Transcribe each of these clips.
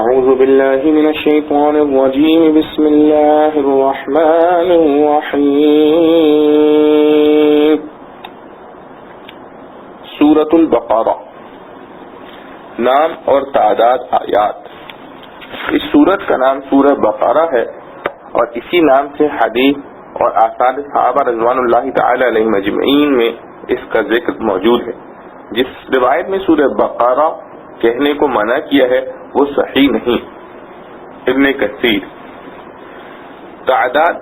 أعوذ بالله من الشيطان الرجيم بسم الله الرحمن الرحيم سورة البقرہ نام اور تعداد آیات. اس سورت کا نام سورہ بقرہ ہے اور اسی نام سے حدیث اور آثار صحابہ رضوان اللہ تعالی علیہ مجمعین میں اس کا ذکر موجود ہے. جس روایت میں سورہ بقرہ کہنے کو منع کیا ہے وہ صحیح نہیں. ابن کثیر. تعداد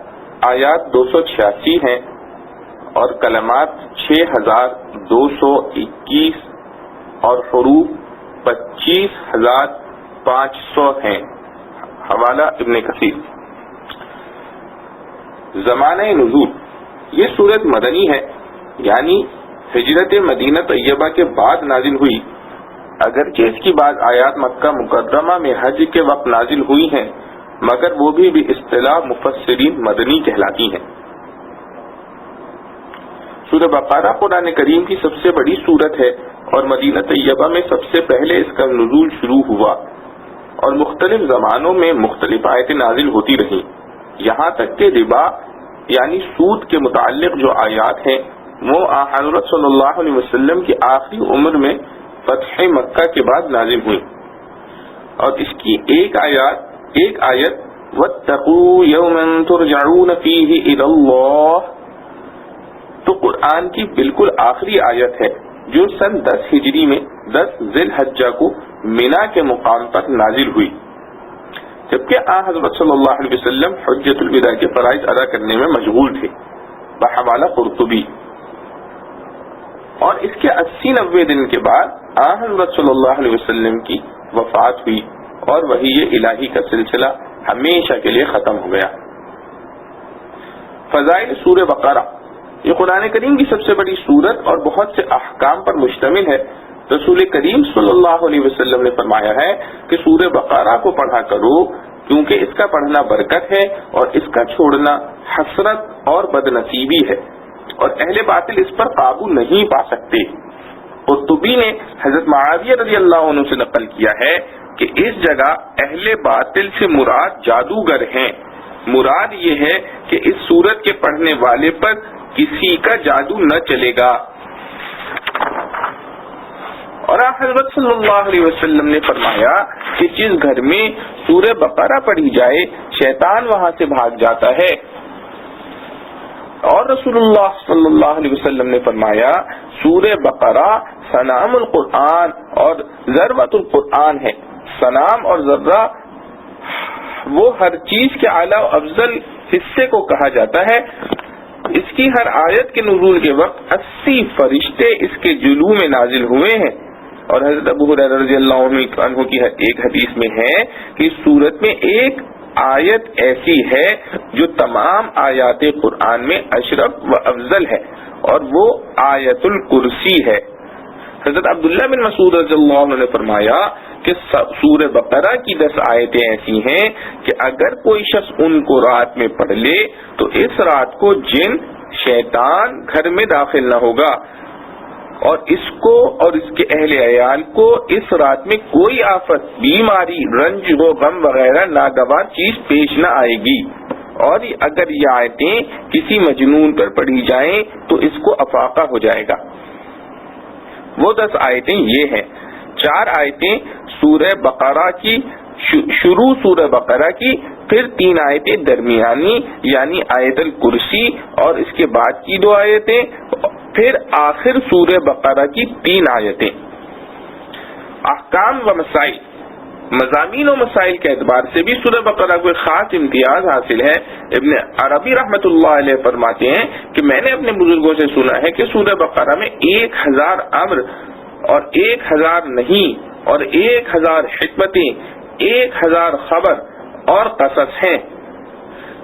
آیات 286 ہیں اور کلمات 6221 اور حروف 25500 ہیں. حوالہ ابن کثیر. زمانہ نزول. یہ سورت مدنی ہے یعنی ہجرت مدینہ طیبہ کے بعد نازل ہوئی، اگرچہ اس کی بعض آیات مکہ مکرمہ میں حج کے وقت نازل ہوئی ہیں مگر وہ بھی اصطلاح مفسرین مدنی کہلاتی ہیں. سورہ بقرہ قرآن کریم کی سب سے بڑی سورت ہے اور مدینہ طیبہ میں سب سے پہلے اس کا نزول شروع ہوا اور مختلف زمانوں میں مختلف آیتیں نازل ہوتی رہیں. یہاں تک کہ ربا یعنی سود کے متعلق جو آیات ہیں وہ حضرت صلی اللہ علیہ وسلم کی آخری عمر میں فتح مکہ کے بعد نازل ہوئی اور اس کی ایک آیت وَاتَّقُوا يَوْمًا تُرْجَعُونَ فِيهِ إِلَى اللَّهِ تو قرآن کی بالکل آخری آیت ہے جو سن 10 ہجری میں 10 ذی الحجہ کو مینا کے مقام پر نازل ہوئی، جبکہ حضرت صلی اللہ علیہ وسلم حجۃ الوداع کے فرائض ادا کرنے میں مشغول تھے بحوالہ قرطبی. اور اس کے 80-90 دن کے بعد حضرت صلی اللہ علیہ وسلم کی وفات ہوئی اور وحی الہی کا سلسلہ ہمیشہ کے لیے ختم ہو گیا. فضائل سورہ بقرہ. یہ قرآن کریم کی سب سے بڑی سورت اور بہت سے احکام پر مشتمل ہے. رسول کریم صلی اللہ علیہ وسلم نے فرمایا ہے کہ سورہ بقرہ کو پڑھا کرو کیونکہ اس کا پڑھنا برکت ہے اور اس کا چھوڑنا حسرت اور بدنصیبی ہے اور اہل باطل اس پر قابو نہیں پا سکتے. قرطبی نے حضرت معاویہ رضی اللہ عنہ سے نقل کیا ہے کہ اس جگہ اہل باطل سے مراد جادوگر ہیں. مراد یہ ہے کہ اس سورت کے پڑھنے والے پر کسی کا جادو نہ چلے گا. اور حضرت صلی اللہ علیہ وسلم نے فرمایا کہ جس گھر میں سورہ بقرہ پڑھی جائے شیطان وہاں سے بھاگ جاتا ہے. اور رسول اللہ صلی اللہ علیہ وسلم نے فرمایا سورہ بقرہ سنام القرآن اور ذروۃ القرآن ہے. سنام اور ذرہ وہ ہر چیز کے اعلیٰ و افضل حصے کو کہا جاتا ہے. اس کی ہر آیت کے نزول کے وقت 80 فرشتے اس کے جلو میں نازل ہوئے ہیں. اور حضرت ابو ہریرہ رضی اللہ عنہ کی ایک حدیث میں ہے کہ اس سورت میں ایک آیت ایسی ہے جو تمام آیات قرآن میں اشرف و افضل ہے اور وہ آیت الکرسی ہے. حضرت عبداللہ بن مسعود رضی اللہ عنہ نے فرمایا کہ سورہ بقرہ کی 10 آیتیں ایسی ہیں کہ اگر کوئی شخص ان کو رات میں پڑھ لے تو اس رات کو جن شیطان گھر میں داخل نہ ہوگا اور اس کو اور اس کے اہل عیال کو اس رات میں کوئی آفت، بیماری، رنج و غم وغیرہ ناگوار چیز پیش نہ آئے گی. اور اگر یہ آیتیں کسی مجنون پر پڑھی جائیں تو اس کو افاقہ ہو جائے گا. وہ 10 آیتیں یہ ہیں. 4 آیتیں سورہ بقرہ کی شروع سورہ بقرہ کی، پھر 3 آیتیں درمیانی یعنی آیت الکرسی اور اس کے بعد کی 2 آیتیں، پھر آخر سورہ بقرہ کی 3 آیتیں. احکام و مسائل. مضامین و مسائل کے اعتبار سے بھی سورہ بقرہ کو ایک خاص امتیاز حاصل ہے. ابن عربی رحمۃ اللہ علیہ فرماتے ہیں کہ میں نے اپنے بزرگوں سے سنا ہے کہ سورہ بقرہ میں 1000 امر اور 1000 نہیں اور 1000 حکمتیں، 1000 خبر اور قصص ہیں.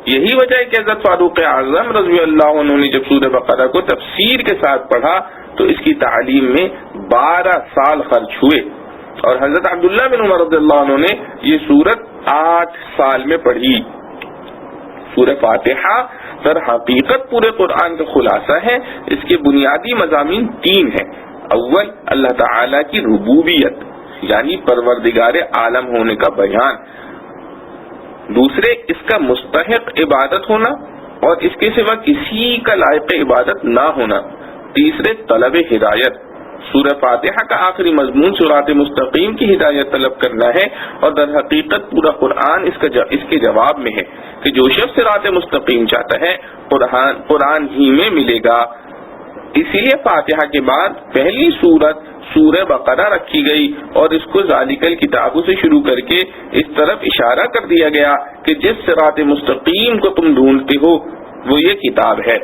یہی وجہ ہے کہ حضرت فاروق اعظم رضی اللہ عنہ نے جب سورہ بقرہ کو تفسیر کے ساتھ پڑھا تو اس کی تعلیم میں 12 سال خرچ ہوئے اور حضرت عبداللہ بن عمر رضی اللہ عنہ نے یہ سورت 8 سال میں پڑھی. سورہ فاتحہ در حقیقت پورے قرآن کا خلاصہ ہے. اس کے بنیادی مضامین 3 ہیں. اول اللہ تعالی کی ربوبیت یعنی پروردگار عالم ہونے کا بیان، دوسرے اس کا مستحق عبادت ہونا اور اس کے سوا کسی کا لائق عبادت نہ ہونا، تیسرے طلب ہدایت، سورہ فاتحہ کا آخری مضمون صراط مستقیم کی ہدایت طلب کرنا ہے، اور در حقیقت پورا قرآن اس کے جواب میں ہے کہ جو شخص صراط مستقیم چاہتا ہے قرآن ہی میں ملے گا۔ اسی لیے فاتحہ کے بعد پہلی سورت سورہ بقرہ رکھی گئی اور اس کو ذالک الکتاب سے شروع کر کے اس طرف اشارہ کر دیا گیا کہ جس صراط مستقیم کو تم ڈھونڈتے ہو وہ یہ کتاب ہے۔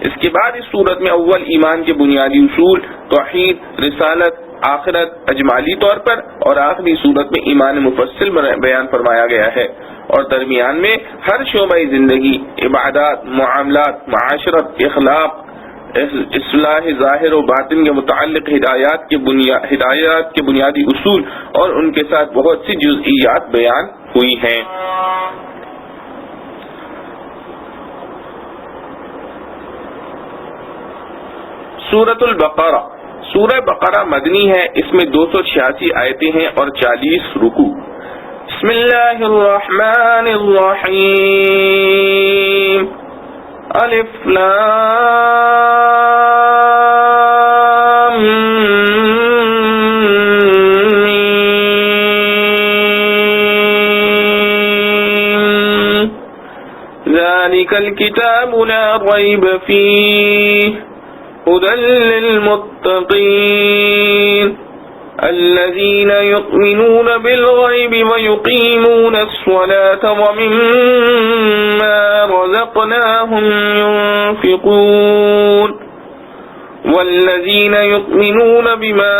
اس کے بعد اس صورت میں اول ایمان کے بنیادی اصول، توحید، رسالت، آخرت اجمالی طور پر، اور آخری صورت میں ایمان مفصل بیان فرمایا گیا ہے، اور درمیان میں ہر شعبہ زندگی، عبادات، معاملات، معاشرت، اخلاق، اصلاح ظاہر و باطن کے متعلق ہدایات کے بنیادی اصول اور ان کے ساتھ بہت سی جزئیات بیان ہوئی ہیں۔ سورۃ البقرہ، سورہ بقرہ مدنی ہے، اس میں 286 آیتیں ہیں اور 40 رکوع۔ بسم اللہ الرحمن الرحیم، الف لام میم، ذالک الکتاب لا ریب فیہ هدى للمتقين الذين يؤمنون بالغيب ويقيمون الصلاة ومما رزقناهم ينفقون والذين يؤمنون بما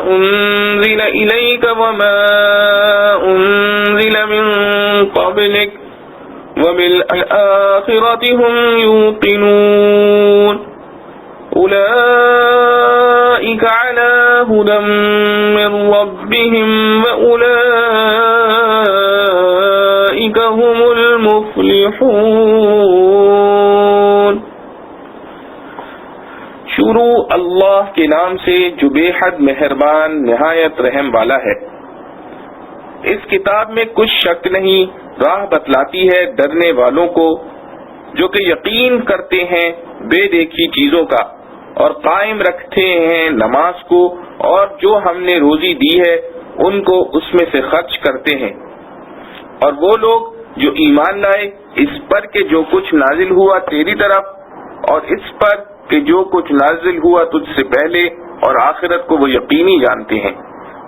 أنزل إليك وما أنزل من قبلك وبالآخرة هم يوقنون أولئك على هدى من ربهم وأولئك هم المفلحون۔ شروع اللہ کے نام سے جو بے حد مہربان نہایت رحم والا ہے۔ اس کتاب میں کچھ شک نہیں، راہ بتلاتی ہے ڈرنے والوں کو جو کہ یقین کرتے ہیں بے دیکھی چیزوں کا اور قائم رکھتے ہیں نماز کو، اور جو ہم نے روزی دی ہے ان کو اس میں سے خرچ کرتے ہیں، اور وہ لوگ جو ایمان لائے اس پر کہ جو کچھ نازل ہوا تیری طرف اور اس پر کہ جو کچھ نازل ہوا تجھ سے پہلے، اور آخرت کو وہ یقینی جانتے ہیں،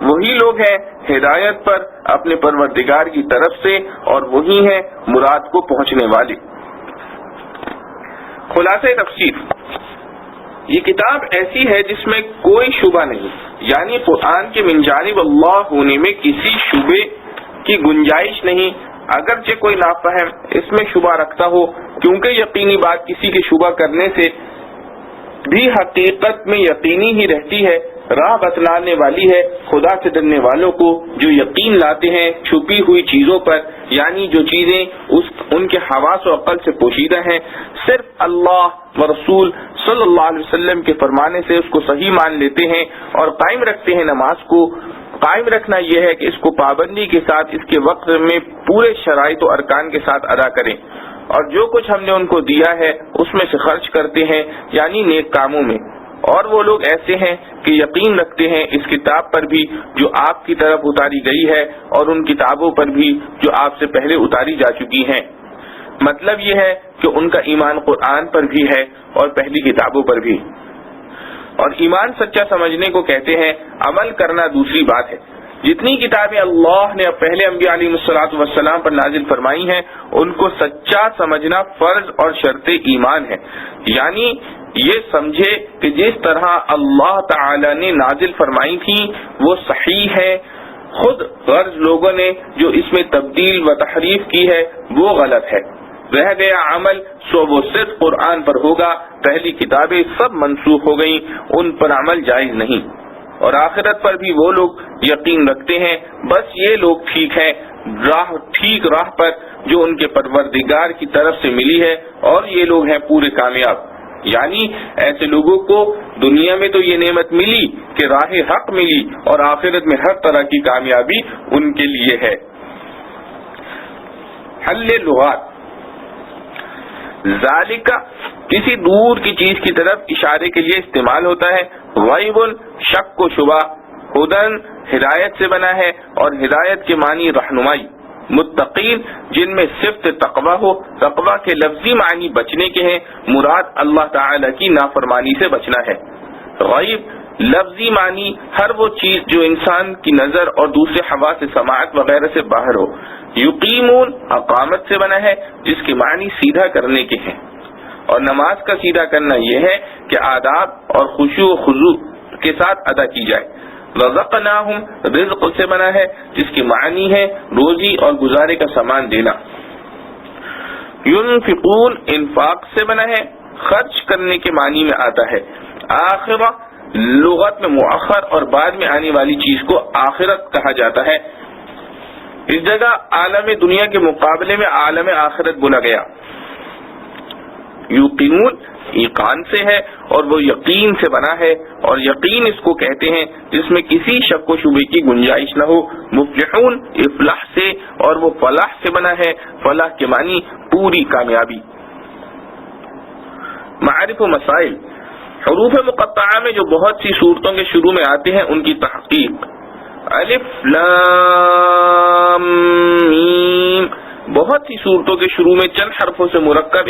وہی لوگ ہیں ہدایت پر اپنے پروردگار کی طرف سے، اور وہی ہیں مراد کو پہنچنے والے۔ خلاصہ تفسیر، یہ کتاب ایسی ہے جس میں کوئی شبہ نہیں، یعنی قرآن کے من جانب اللہ ہونے میں کسی شبے کی گنجائش نہیں، اگرچہ کوئی نافہم اس میں شبہ رکھتا ہو، کیونکہ یقینی بات کسی کے شبہ کرنے سے بھی حقیقت میں یقینی ہی رہتی ہے۔ راہ بتلانے والی ہے خدا سے ڈرنے والوں کو جو یقین لاتے ہیں چھپی ہوئی چیزوں پر، یعنی جو چیزیں ان کے حواس و عقل سے پوشیدہ ہیں، صرف اللہ و رسول صلی اللہ علیہ وسلم کے فرمانے سے اس کو صحیح مان لیتے ہیں اور قائم رکھتے ہیں۔ نماز کو قائم رکھنا یہ ہے کہ اس کو پابندی کے ساتھ اس کے وقت میں پورے شرائط و ارکان کے ساتھ ادا کریں، اور جو کچھ ہم نے ان کو دیا ہے اس میں سے خرچ کرتے ہیں، یعنی نیک کاموں میں۔ اور وہ لوگ ایسے ہیں کہ یقین رکھتے ہیں اس کتاب پر بھی جو آپ کی طرف اتاری گئی ہے، اور ان کتابوں پر بھی جو آپ سے پہلے اتاری جا چکی ہیں۔ مطلب یہ ہے کہ ان کا ایمان قرآن پر بھی ہے اور پہلی کتابوں پر بھی۔ اور ایمان سچا سمجھنے کو کہتے ہیں، عمل کرنا دوسری بات ہے۔ جتنی کتابیں اللہ نے پہلے انبیاء علیہ الصلوۃ والسلام پر نازل فرمائی ہیں ان کو سچا سمجھنا فرض اور شرط ایمان ہے، یعنی یہ سمجھے کہ جس طرح اللہ تعالی نے نازل فرمائی تھی وہ صحیح ہے، خود غرض لوگوں نے جو اس میں تبدیل و تحریف کی ہے وہ غلط ہے، رہ گیا عمل سو وہ صرف قرآن پر ہوگا، پہلی کتابیں سب منسوخ ہو گئیں، ان پر عمل جائز نہیں۔ اور آخرت پر بھی وہ لوگ یقین رکھتے ہیں، بس یہ لوگ ٹھیک ہیں، ٹھیک راہ پر جو ان کے پروردگار کی طرف سے ملی ہے، اور یہ لوگ ہیں پورے کامیاب۔ یعنی ایسے لوگوں کو دنیا میں تو یہ نعمت ملی کہ راہ حق ملی اور آخرت میں ہر طرح کی کامیابی ان کے لیے ہے۔ حل لغات، ذالک کسی دور کی چیز کی طرف اشارے کے لیے استعمال ہوتا ہے، غیب شک و شبہ، ہدن ہدایت سے بنا ہے اور ہدایت کے معنی رہنمائی، متقین جن میں صفت تقوی ہو، تقوی کے لفظی معنی بچنے کے ہیں، مراد اللہ تعالی کی نافرمانی سے بچنا ہے۔ غیب لفظی معنی ہر وہ چیز جو انسان کی نظر اور دوسرے حواس سماعت وغیرہ سے باہر ہو۔ یقیمون اقامت سے بنا ہے جس کے معنی سیدھا کرنے کے ہیں، اور نماز کا سیدھا کرنا یہ ہے کہ آداب اور خشوع و خضوع کے ساتھ ادا کی جائے۔ رزقناہم رزق سے بنا ہے جس کی معنی ہے روزی اور گزارے کا سامان دینا۔ ينفقون انفاق سے بنا ہے خرچ کرنے کے معنی میں آتا ہے۔ آخرہ لغت میں مؤخر اور بعد میں آنے والی چیز کو آخرت کہا جاتا ہے۔ اس جگہ عالم دنیا کے مقابلے میں عالم آخرت بولا گیا۔ یقینون ایقان سے ہے اور وہ یقین سے بنا ہے، اور یقین اس کو کہتے ہیں جس میں کسی شک و شبے کی گنجائش نہ ہو۔ مفلحون افلاح سے اور وہ فلاح سے بنا ہے، فلاح کے معنی پوری کامیابی۔ معارف و مسائل، حروف مقطعہ میں جو بہت سی صورتوں کے شروع میں آتے ہیں ان کی تحقیق۔ الف لام میم، بہت سی صورتوں کے شروع میں چند حرفوں سے مرکب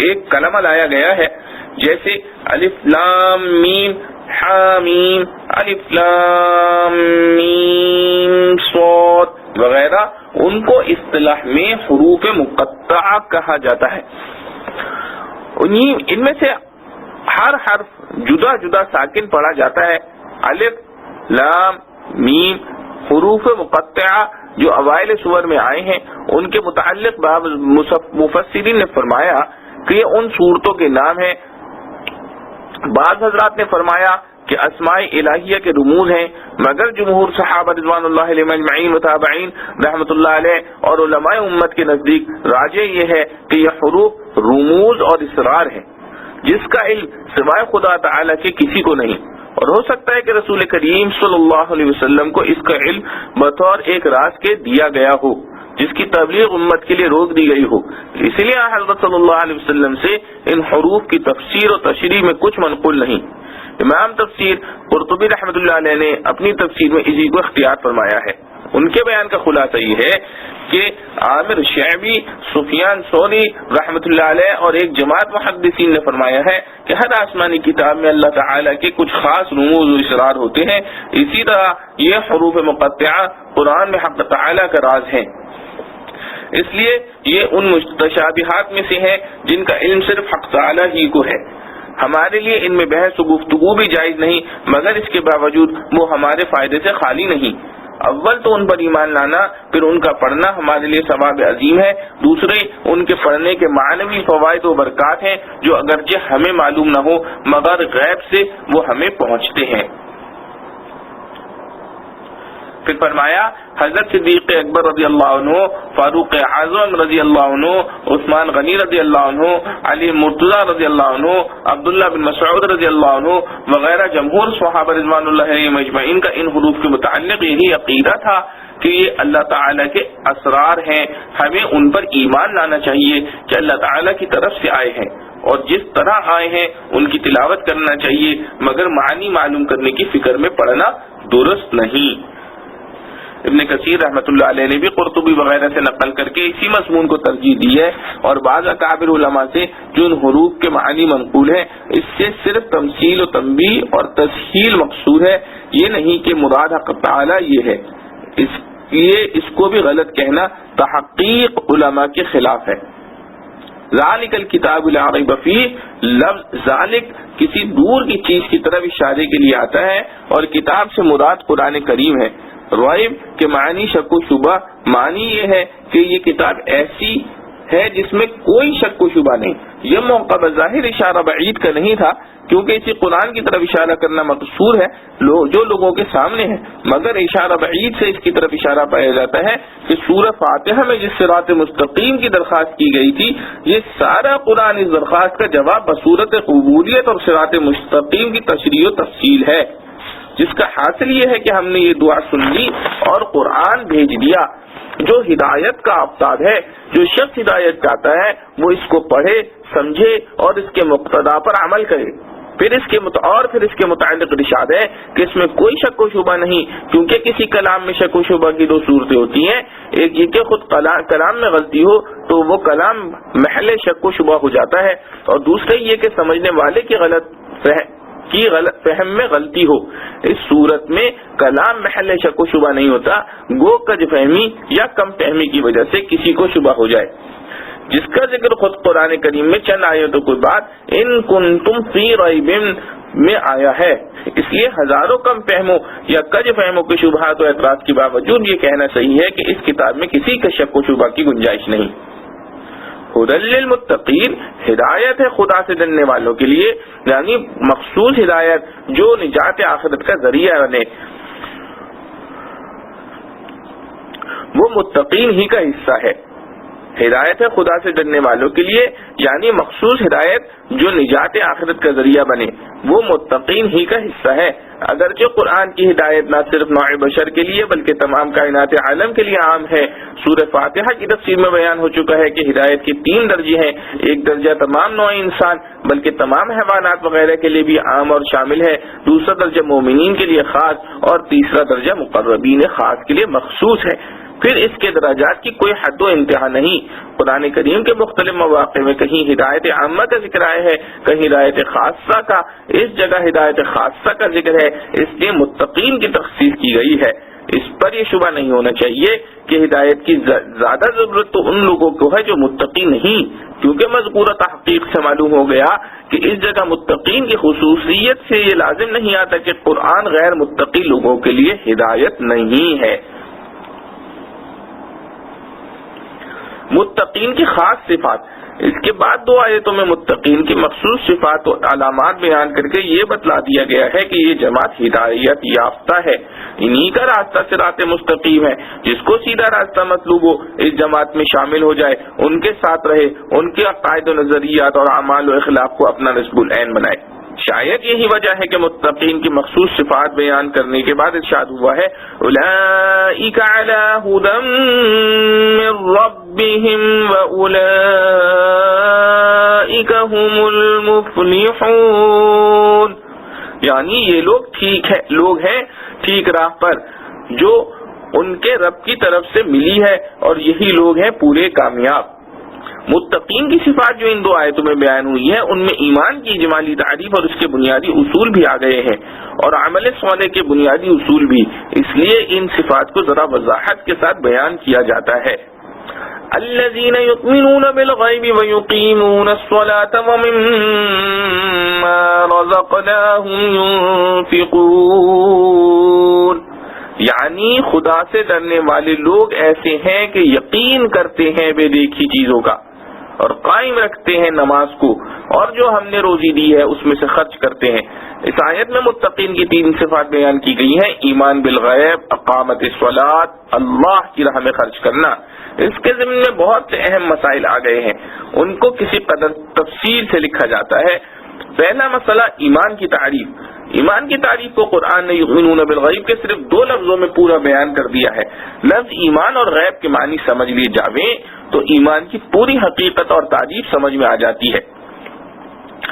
ایک کلمہ لایا گیا ہے، جیسے الف لام میم حامیم، الف لام میم صاد وغیرہ، ان کو اصطلاح میں حروف مقطعہ کہا جاتا ہے۔ ان میں سے ہر حرف جدا جدا ساکن پڑھا جاتا ہے۔ الف لام میم حروف مقطعہ جو اوائل سور میں آئے ہیں ان کے متعلق بعض مفسرین نے فرمایا کہ یہ ان صورتوں کے نام ہیں۔ بعض حضرات نے فرمایا کہ اسماء الہیہ کے رموز ہیں، مگر جمہور صحابہ رضوان اللہ علیہم اجمعین متابعین رحمۃ اللہ علیہ اور علماء امت کے نزدیک راجح یہ ہے کہ یہ حروف رموز اور اسرار ہیں جس کا علم سوائے خدا تعالی کے کسی کو نہیں، اور ہو سکتا ہے کہ رسول کریم صلی اللہ علیہ وسلم کو اس کا علم بطور ایک راز کے دیا گیا ہو جس کی تبلیغ امت کے لیے روک دی گئی ہو، اسی لیے حضرت صلی اللہ علیہ وسلم سے ان حروف کی تفسیر و تشریح میں کچھ منقول نہیں۔ امام تفسیر قرطبی رحمۃ اللہ علیہ نے اپنی تفسیر میں اسی کو اختیار فرمایا ہے۔ ان کے بیان کا خلاصہ یہ ہے کہ عامر شعبی، سفیان ثوری رحمۃ اللہ علیہ اور ایک جماعت محدثین نے فرمایا ہے کہ ہر آسمانی کتاب میں اللہ تعالیٰ کے کچھ خاص رموز و اسرار ہوتے ہیں، اسی طرح یہ حروف مقطعہ قرآن میں حق تعالیٰ کا راز ہیں، اس لیے یہ ان متشابہات میں سے ہیں جن کا علم صرف حق تعالیٰ ہی کو ہے۔ ہمارے لیے ان میں بحث و گفتگو بھی جائز نہیں، مگر اس کے باوجود وہ ہمارے فائدے سے خالی نہیں۔ اول تو ان پر ایمان لانا، پھر ان کا پڑھنا ہمارے لیے ثواب عظیم ہے، دوسرے ان کے پڑھنے کے معنوی فوائد و برکات ہیں جو اگرچہ ہمیں معلوم نہ ہو مگر غیب سے وہ ہمیں پہنچتے ہیں۔ پھر فرمایا حضرت صدیق اکبر رضی اللہ عنہ، فاروق اعظم رضی اللہ عنہ، عثمان غنی رضی اللہ عنہ، علی مرتضی رضی اللہ عنہ، عبداللہ بن مسعود رضی اللہ عنہ وغیرہ جمہور صحابہ رضوان اللہ علیہم اجمعین کا ان حروف کے متعلق یہی عقیدہ تھا کہ یہ اللہ تعالیٰ کے اسرار ہیں، ہمیں ان پر ایمان لانا چاہیے کہ اللہ تعالیٰ کی طرف سے آئے ہیں، اور جس طرح آئے ہیں ان کی تلاوت کرنا چاہیے، مگر معنی معلوم کرنے کی فکر میں پڑنا درست نہیں۔ ابن کثیر رحمۃ اللہ علیہ نے بھی قرطبی وغیرہ سے نقل کر کے اسی مضمون کو ترجیح دی ہے، اور بعض اکابر علماء سے جو ان حروف کے معنی منقول ہیں اس سے صرف تمثیل و تنبیہ اور تسہیل مقصود ہے، یہ نہیں کہ مراد حق تعالی یہ ہے۔ اس کو بھی غلط کہنا تحقیق علماء کے خلاف ہے۔ ذالک الکتاب لا ریب فیہ، لفظ ذالک کسی دور کی چیز کی طرف اشارے کے لیے آتا ہے، اور کتاب سے مراد قرآن کریم ہے۔ ریب کے معنی شک و شبہ، معنی یہ ہے کہ یہ کتاب ایسی ہے جس میں کوئی شک و شبہ نہیں، یہ موقع بظاہر اشارہ بعید کا نہیں تھا، کیونکہ اسی قرآن کی طرف اشارہ کرنا مقصور ہے جو لوگوں کے سامنے ہے، مگر اشارہ بعید سے اس کی طرف اشارہ پایا جاتا ہے کہ سورہ فاتحہ میں جس صراط مستقیم کی درخواست کی گئی تھی، یہ سارا قرآن اس درخواست کا جواب بصورت قبولیت اور صراط مستقیم کی تشریح و تفصیل ہے، جس کا حاصل یہ ہے کہ ہم نے یہ دعا سن لی اور قرآن بھیج دیا جو ہدایت کا آفتاب ہے۔ جو شخص ہدایت چاہتا ہے وہ اس کو پڑھے، سمجھے اور اس کے مقتضا پر عمل کرے۔ پھر اس کے متعلق ارشاد ہے کہ اس میں کوئی شک و شبہ نہیں، کیونکہ کسی کلام میں شک و شبہ کی دو صورتیں ہوتی ہیں، ایک یہ کہ خود کلام میں غلطی ہو تو وہ کلام محل شک و شبہ ہو جاتا ہے، اور دوسرے یہ کہ سمجھنے والے کی غلط فہم میں غلطی ہو۔ اس صورت میں کلام محل شک و شبہ نہیں ہوتا، گو کج فہمی یا کم فہمی کی وجہ سے کسی کو شبہ ہو جائے، جس کا ذکر خود قرآن کریم میں چند آیتوں کے بعد ان کنتم فی ریب میں آیا ہے۔ اس لیے ہزاروں کم فہموں یا کج فہموں کے شبہات و اعتراض کے باوجود یہ کہنا صحیح ہے کہ اس کتاب میں کسی کے شک و شبہ کی گنجائش نہیں۔ ہدی للمتقین، ہدایت ہے خدا سے ڈرنے والوں کے لیے، یعنی مخصوص ہدایت جو نجات آخرت کا ذریعہ بنے، وہ متقین ہی کا حصہ ہے۔ ہدایت ہے خدا سے ڈرنے والوں کے لیے، یعنی مخصوص ہدایت جو نجات آخرت کا ذریعہ بنے، وہ متقین ہی کا حصہ ہے۔ اگرچہ قرآن کی ہدایت نہ صرف نوع بشر کے لیے بلکہ تمام کائنات عالم کے لیے عام ہے۔ سورہ فاتحہ کی تفسیر میں بیان ہو چکا ہے کہ ہدایت کے 3 درجے ہیں، ایک درجہ تمام نوع انسان بلکہ تمام حیوانات وغیرہ کے لیے بھی عام اور شامل ہے، دوسرا درجہ مومنین کے لیے خاص، اور تیسرا درجہ مقربین خاص کے لیے مخصوص ہے۔ پھر اس کے درجات کی کوئی حد و انتہا نہیں۔ قرآن کریم کے مختلف مواقع میں کہیں ہدایت عامہ کا ذکر آیا ہے، کہیں ہدایت خاصہ کا، اس جگہ ہدایت خاصہ کا ذکر ہے، اس لیے متقین کی تخصیص کی گئی ہے۔ اس پر یہ شبہ نہیں ہونا چاہیے کہ ہدایت کی زیادہ ضرورت تو ان لوگوں کو ہے جو متقی نہیں، کیونکہ مذکورہ تحقیق سے معلوم ہو گیا کہ اس جگہ متقین کی خصوصیت سے یہ لازم نہیں آتا کہ قرآن غیر متقی لوگوں کے لیے ہدایت نہیں ہے۔ متقین کی خاص صفات، اس کے بعد 2 آیتوں میں متقین کی مخصوص صفات اور علامات بیان کر کے یہ بتلا دیا گیا ہے کہ یہ جماعت ہدایت یافتہ ہے، انہی کا راستہ صراط مستقیم ہے۔ جس کو سیدھا راستہ مطلوب ہو اس جماعت میں شامل ہو جائے، ان کے ساتھ رہے، ان کے عقائد و نظریات اور اعمال و اخلاق کو اپنا نصب العین بنائے۔ شاید یہی وجہ ہے کہ متقین کی مخصوص صفات بیان کرنے کے بعد ارشاد ہوا ہے اولئک علی ھدی من ربہم واولئک ھم المفلحون، یعنی یہ لوگ ہیں ٹھیک راہ پر جو ان کے رب کی طرف سے ملی ہے، اور یہی لوگ ہیں پورے کامیاب۔ متقین کی صفات جو ان 2 آیتوں میں بیان ہوئی ہے، ان میں ایمان کی اجمالی تعریف اور اس کے بنیادی اصول بھی آ گئے ہیں، اور عمل صالح کے بنیادی اصول بھی، اس لیے ان صفات کو ذرا وضاحت کے ساتھ بیان کیا جاتا ہے۔ الذین یؤمنون بالغیب ویقیمون الصلاة ومما رزقناہم ینفقون، یعنی خدا سے ڈرنے والے لوگ ایسے ہیں کہ یقین کرتے ہیں بے دیکھی چیزوں کا، اور قائم رکھتے ہیں نماز کو، اور جو ہم نے روزی دی ہے اس میں سے خرچ کرتے ہیں۔ اس آیت میں متقین کی 3 صفات بیان کی گئی ہیں، ایمان بالغیب، اقامت الصلاۃ، اللہ کی راہ میں خرچ کرنا۔ اس کے ضمن میں بہت سے اہم مسائل آ گئے ہیں، ان کو کسی قدر تفصیل سے لکھا جاتا ہے۔ پہلا مسئلہ ایمان کی تعریف۔ ایمان کی تعریف کو قرآن نے یؤمنون بالغیب کے صرف 2 لفظوں میں پورا بیان کر دیا ہے۔ لفظ ایمان اور غیب کے معنی سمجھ لیے جاویں تو ایمان کی پوری حقیقت اور تعریف سمجھ میں آ جاتی ہے۔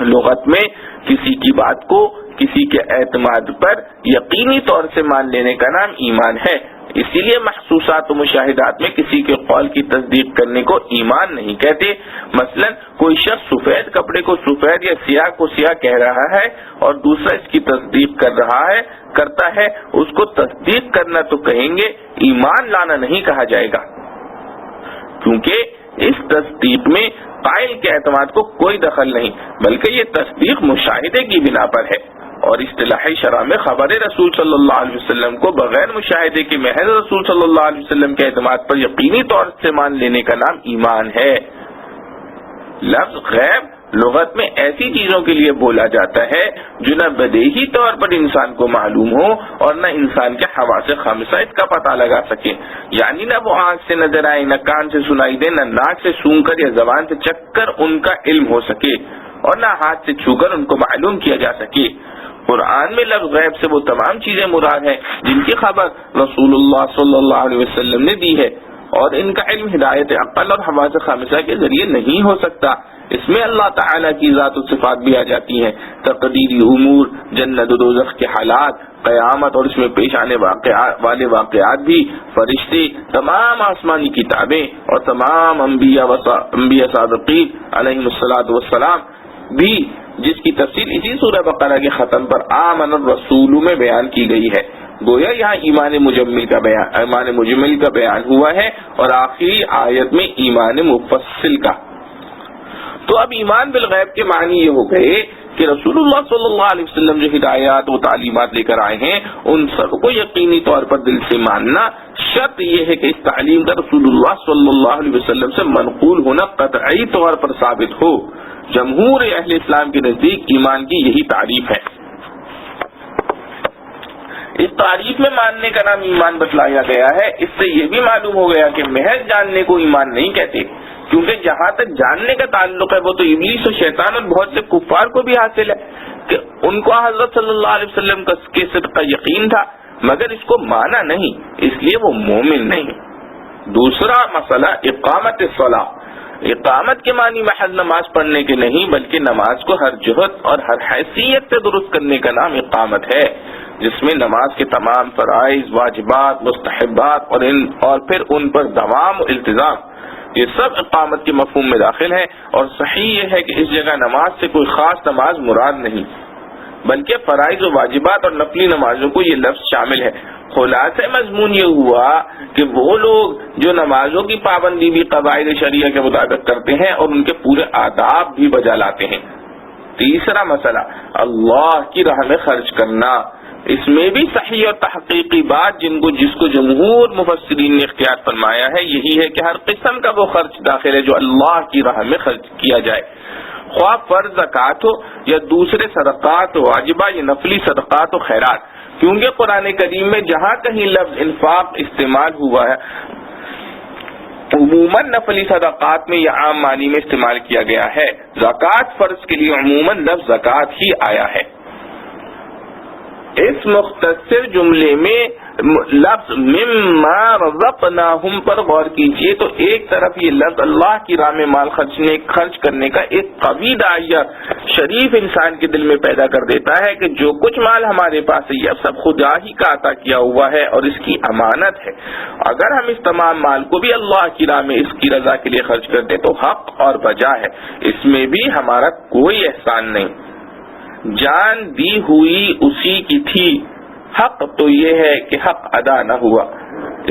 لغت میں کسی کی بات کو کسی کے اعتماد پر یقینی طور سے مان لینے کا نام ایمان ہے، اسی لیے محسوسات و مشاہدات میں کسی کے قول کی تصدیق کرنے کو ایمان نہیں کہتے۔ مثلا کوئی شخص سفید کپڑے کو سفید یا سیاہ کو سیاہ کہہ رہا ہے اور دوسرا اس کی تصدیق کرتا ہے، اس کو تصدیق کرنا تو کہیں گے، ایمان لانا نہیں کہا جائے گا، کیونکہ اس تصدیق میں قائل کے اعتماد کو کوئی دخل نہیں، بلکہ یہ تصدیق مشاہدے کی بنا پر ہے، اور اصطلاحی شرح میں خبر رسول صلی اللہ علیہ وسلم کو بغیر مشاہدے کے محض رسول صلی اللہ علیہ وسلم کے اعتماد پر یقینی طور سے مان لینے کا نام ایمان ہے۔ لفظ غیب لغت میں ایسی چیزوں کے لیے بولا جاتا ہے جو نہ بدیہی طور پر انسان کو معلوم ہو اور نہ انسان کے حواس خامسہ اس کا پتہ لگا سکے، یعنی نہ وہ آنکھ سے نظر آئے، نہ کان سے سنائی دے، نہ ناک سے سونگ کر یا زبان سے چکھ کر ان کا علم ہو سکے، اور نہ ہاتھ سے چھو کر ان کو معلوم کیا جا سکے۔ قرآن میں لفظ غیب سے وہ تمام چیزیں مراد ہیں جن کی خبر رسول اللہ صلی اللہ علیہ وسلم نے دی ہے، اور ان کا علم ہدایت عقل اور حواس خامسہ کے ذریعے نہیں ہو سکتا۔ اس میں اللہ تعالیٰ کی ذات و صفات بھی آ جاتی ہیں، تقدیری امور، جنت و دوزخ کے حالات، قیامت اور اس میں پیش آنے والے واقعات بھی، فرشتے، تمام آسمانی کتابیں اور تمام انبیاء صادقین علیہم السلام بھی، جس کی تفصیل اسی سورہ بقرہ کے ختم پر آمن الرسول میں بیان کی گئی ہے۔ گویا یہاں ایمان مجمل کا بیان ہوا ہے اور آخری آیت میں ایمان مفصل کا۔ تو اب ایمان بالغیب کے معنی یہ ہو گئے کہ رسول اللہ صلی اللہ علیہ وسلم جو ہدایات و تعلیمات لے کر آئے ہیں ان سب کو یقینی طور پر دل سے ماننا، شرط یہ ہے کہ اس تعلیم کا رسول اللہ صلی اللہ علیہ وسلم سے منقول ہونا قطعی طور پر ثابت ہو۔ جمہور اہل اسلام کے نزدیک ایمان کی یہی تعریف ہے۔ اس تعریف میں ماننے کا نام ایمان بتلایا گیا ہے۔ اس سے یہ بھی معلوم ہو گیا کہ محض جاننے کو ایمان نہیں کہتے، کیونکہ جہاں تک جاننے کا تعلق ہے وہ تو ابلیس و شیطان اور بہت سے کفار کو بھی حاصل ہے کہ ان کو حضرت صلی اللہ علیہ وسلم کے صدق کا یقین تھا، مگر اس کو مانا نہیں، اس لیے وہ مومن نہیں۔ دوسرا مسئلہ اقامت الصلاۃ۔ اقامت کے معنی محض نماز پڑھنے کے نہیں، بلکہ نماز کو ہر جہت اور ہر حیثیت سے درست کرنے کا نام اقامت ہے، جس میں نماز کے تمام فرائض، واجبات، مستحبات اور پھر ان پر دوام و التزام، یہ سب اقامت کے مفہوم میں داخل ہے۔ اور صحیح یہ ہے کہ اس جگہ نماز سے کوئی خاص نماز مراد نہیں، بلکہ فرائض و واجبات اور نفلی نمازوں کو یہ لفظ شامل ہے۔ خلاصہ مضمون یہ ہوا کہ وہ لوگ جو نمازوں کی پابندی بھی قواعد شریعہ کے مطابق کرتے ہیں اور ان کے پورے آداب بھی بجا لاتے ہیں۔ تیسرا مسئلہ اللہ کی راہ میں خرچ کرنا۔ اس میں بھی صحیح اور تحقیقی بات جس کو جمہور مفسرین نے اختیار فرمایا ہے یہی ہے کہ ہر قسم کا وہ خرچ داخل ہے جو اللہ کی راہ میں خرچ کیا جائے، خواہ فرض زکوٰۃ ہو یا دوسرے صدقات واجبہ یا نفلی صدقات و خیرات، کیونکہ قرآن کریم میں جہاں کہیں لفظ انفاق استعمال ہوا ہے عموماً نفلی صدقات میں یا عام معنی میں استعمال کیا گیا ہے۔ زکوٰۃ فرض کے لیے عموماً لفظ زکوٰۃ ہی آیا ہے۔ اس مختصر جملے میں لفظ مما رزقناہم پر غور کیجئے تو ایک طرف یہ لفظ اللہ کی راہ میں مال خرچ کرنے کا ایک قوی داعیہ شریف انسان کے دل میں پیدا کر دیتا ہے کہ جو کچھ مال ہمارے پاس ہے یہ سب خدا ہی کا عطا کیا ہوا ہے اور اس کی امانت ہے۔ اگر ہم اس تمام مال کو بھی اللہ کی راہ میں اس کی رضا کے لیے خرچ کرتے تو حق اور بجا ہے، اس میں بھی ہمارا کوئی احسان نہیں۔ جان دی ہوئی اسی کی تھی، حق تو یہ ہے کہ حق ادا نہ ہوا۔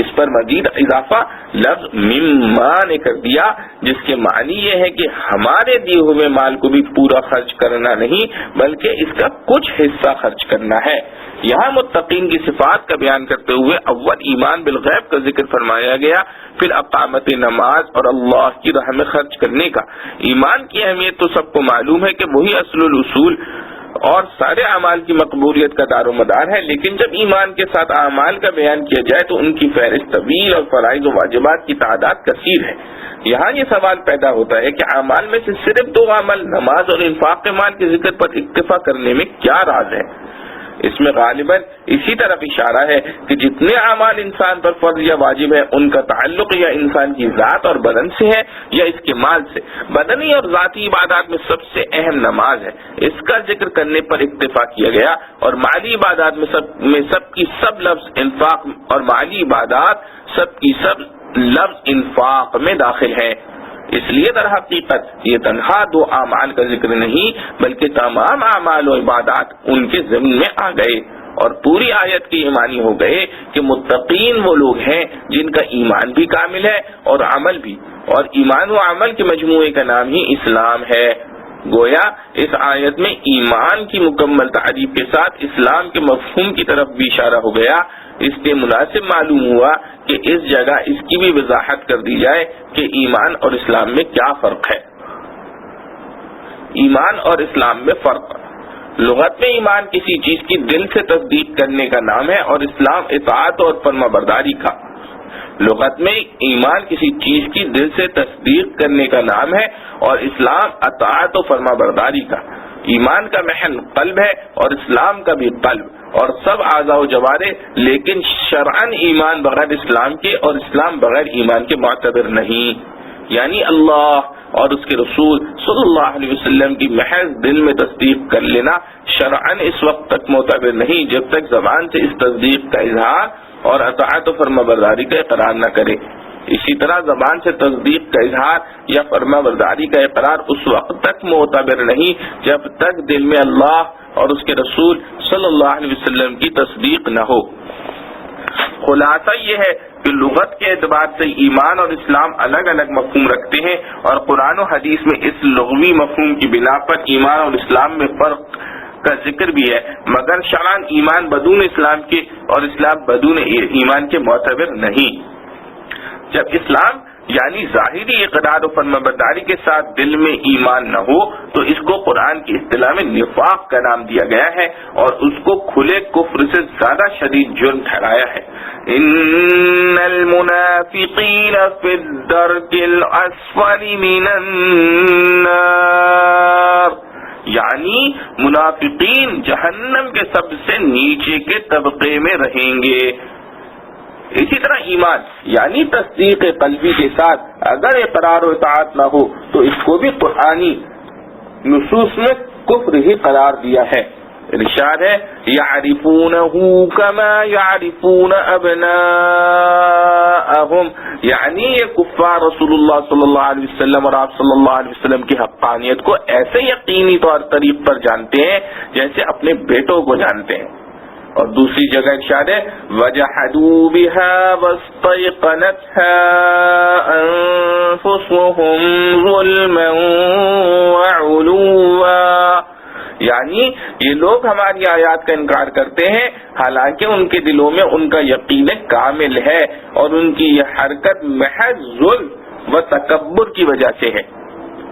اس پر مزید اضافہ لفظ مما نے کر دیا، جس کے معنی یہ ہے کہ ہمارے دیے ہوئے مال کو بھی پورا خرچ کرنا نہیں بلکہ اس کا کچھ حصہ خرچ کرنا ہے۔ یہاں متقین کی صفات کا بیان کرتے ہوئے اول ایمان بالغیب کا ذکر فرمایا گیا، پھر اقامت نماز اور اللہ کی راہ میں خرچ کرنے کا۔ ایمان کی اہمیت تو سب کو معلوم ہے کہ وہی اصل الاصول اور سارے اعمال کی مقبولیت کا دار و مدار ہے، لیکن جب ایمان کے ساتھ اعمال کا بیان کیا جائے تو ان کی فہرست طویل اور فرائض و واجبات کی تعداد کثیر ہے۔ یہاں یہ سوال پیدا ہوتا ہے کہ اعمال میں سے صرف دو عمل نماز اور انفاق مال کے ذکر پر اکتفا کرنے میں کیا راز ہے؟ اس میں غالباً اسی طرف اشارہ ہے کہ جتنے اعمال انسان پر فرض یا واجب ہے ان کا تعلق یا انسان کی ذات اور بدن سے ہے یا اس کے مال سے۔ بدنی اور ذاتی عبادات میں سب سے اہم نماز ہے، اس کا ذکر کرنے پر اکتفا کیا گیا، اور مالی عبادات میں سب کی سب لفظ انفاق اور مالی عبادات سب کی سب لفظ انفاق میں داخل ہے۔ اس لیے در حقیقت یہ تنہا دو اعمال کا ذکر نہیں بلکہ تمام اعمال و عبادات ان کے ضمن میں آ گئے، اور پوری آیت کے ایمانی ہو گئے کہ متقین وہ لوگ ہیں جن کا ایمان بھی کامل ہے اور عمل بھی، اور ایمان و عمل کے مجموعے کا نام ہی اسلام ہے۔ گویا اس آیت میں ایمان کی مکمل تعریف کے ساتھ اسلام کے مفہوم کی طرف بھی اشارہ ہو گیا۔ اس سے مناسب معلوم ہوا کہ اس جگہ اس کی بھی وضاحت کر دی جائے کہ ایمان اور اسلام میں کیا فرق ہے۔ ایمان اور اسلام میں فرق. لغت میں ایمان کسی چیز کی دل سے تصدیق کرنے کا نام ہے اور اسلام اطاعت اور فرما برداری کا. لغت میں ایمان کسی چیز کی دل سے تصدیق کرنے کا نام ہے اور اسلام اطاعت و فرما برداری کا. ایمان کا محل قلب ہے اور اسلام کا بھی قلب اور سب اعضاء و جوارے، لیکن شرعاً ایمان بغیر اسلام کے اور اسلام بغیر ایمان کے معتبر نہیں. یعنی اللہ اور اس کے رسول صلی اللہ علیہ وسلم کی محض دل میں تصدیق کر لینا شرعاً اس وقت تک معتبر نہیں جب تک زبان سے اس تصدیق کا اظہار اور اطاعت و فرما برداری کا اقرار نہ کرے. اسی طرح زبان سے تصدیق کا اظہار یا فرما برداری کا اقرار اس وقت تک معتبر نہیں جب تک دل میں اللہ اور اس کے رسول صلی اللہ علیہ وسلم کی تصدیق نہ ہو. خلاصہ یہ ہے کہ لغت کے اعتبار سے ایمان اور اسلام الگ الگ مفہوم رکھتے ہیں اور قرآن و حدیث میں اس لغوی مفہوم کی بنا پر ایمان اور اسلام میں فرق کا ذکر بھی ہے، مگر شرعاً ایمان بدون اسلام کے اور اسلام بدون ایمان کے معتبر نہیں. جب اسلام یعنی ظاہری اقرار و فرما برداری کے ساتھ دل میں ایمان نہ ہو تو اس کو قرآن کی اصطلاح میں نفاق کا نام دیا گیا ہے اور اس کو کھلے کفر سے زیادہ شدید جرم ٹھہرایا ہے. ان المنافقین فی الدرک الاسفل من النار، یعنی منافقین جہنم کے سب سے نیچے کے طبقے میں رہیں گے. اسی طرح ایمان یعنی تصدیق قلبی کے ساتھ اگر اقرار و اطاعت نہ ہو تو اس کو بھی قرآنی نصوص میں کفر ہی قرار دیا ہے. ارشاد ہے یعرفونہ کما یعرفون ابناءہم، یعنی یہ کفار رسول اللہ صلی اللہ علیہ وسلم اور آپ صلی اللہ علیہ وسلم کی حقانیت کو ایسے یقینی طور طریق پر جانتے ہیں جیسے اپنے بیٹوں کو جانتے ہیں. اور دوسری جگہ ارشاد ہے وَجَحَدُوا بِهَا وَاسْتَيْقَنَتْهَا أَنفُسُهُمْ ظُلْمًا وَعُلُوًّا، یعنی یہ لوگ ہماری آیات کا انکار کرتے ہیں حالانکہ ان کے دلوں میں ان کا یقین کامل ہے اور ان کی یہ حرکت محض ظلم و تکبر کی وجہ سے ہے.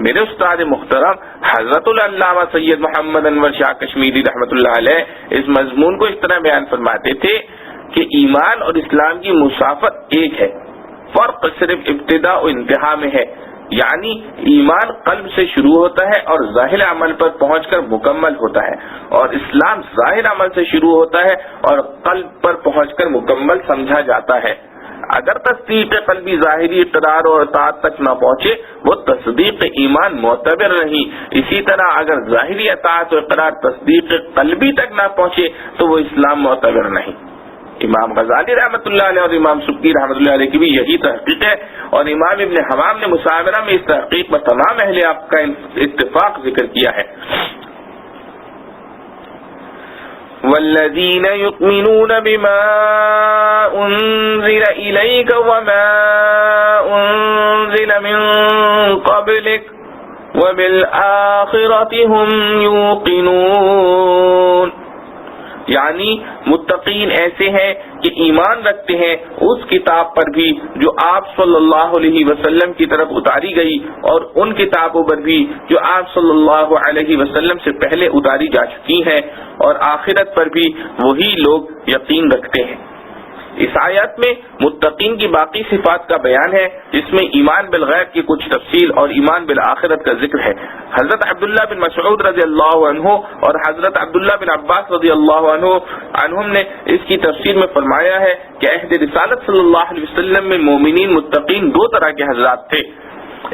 میرے استاد محترم حضرت العلامہ سید محمد انور شاہ کشمیری رحمۃ اللہ علیہ اس مضمون کو اس طرح بیان فرماتے تھے کہ ایمان اور اسلام کی مسافت ایک ہے، فرق صرف ابتدا و انتہا میں ہے. یعنی ایمان قلب سے شروع ہوتا ہے اور ظاہر عمل پر پہنچ کر مکمل ہوتا ہے، اور اسلام ظاہر عمل سے شروع ہوتا ہے اور قلب پر پہنچ کر مکمل سمجھا جاتا ہے. اگر تصدیق قلبی ظاہری اقرار اور اطاعت تک نہ پہنچے وہ تصدیق ایمان معتبر نہیں. اسی طرح اگر ظاہری اطاعت و اقرار تصدیق قلبی تک نہ پہنچے تو وہ اسلام معتبر نہیں. امام غزالی رحمۃ اللہ علیہ اور امام سبکی رحمۃ اللہ علیہ کی بھی یہی تحقیق ہے، اور امام ابن حمام نے مصابرہ میں اس تحقیق میں تمام اہل آپ کا اتفاق ذکر کیا ہے. والذین یؤمنون بما انزل الیک وما انزل من قبلک وبالآخرۃ هم یوقنون، یعنی متقین ایسے ہیں کہ ایمان رکھتے ہیں اس کتاب پر بھی جو آپ صلی اللہ علیہ وسلم کی طرف اتاری گئی اور ان کتابوں پر بھی جو آپ صلی اللہ علیہ وسلم سے پہلے اتاری جا چکی ہیں، اور آخرت پر بھی وہی لوگ یقین رکھتے ہیں. اس آیت میں متقین کی باقی صفات کا بیان ہے جس میں ایمان بالغیب کی کچھ تفصیل اور ایمان بالآخرت کا ذکر ہے. حضرت عبداللہ بن مسعود رضی اللہ عنہ اور حضرت عبداللہ بن عباس رضی اللہ عنہم نے اس کی تفسیر میں فرمایا ہے کہ عہد رسالت صلی اللہ علیہ وسلم میں مومنین متقین دو طرح کے حضرات تھے.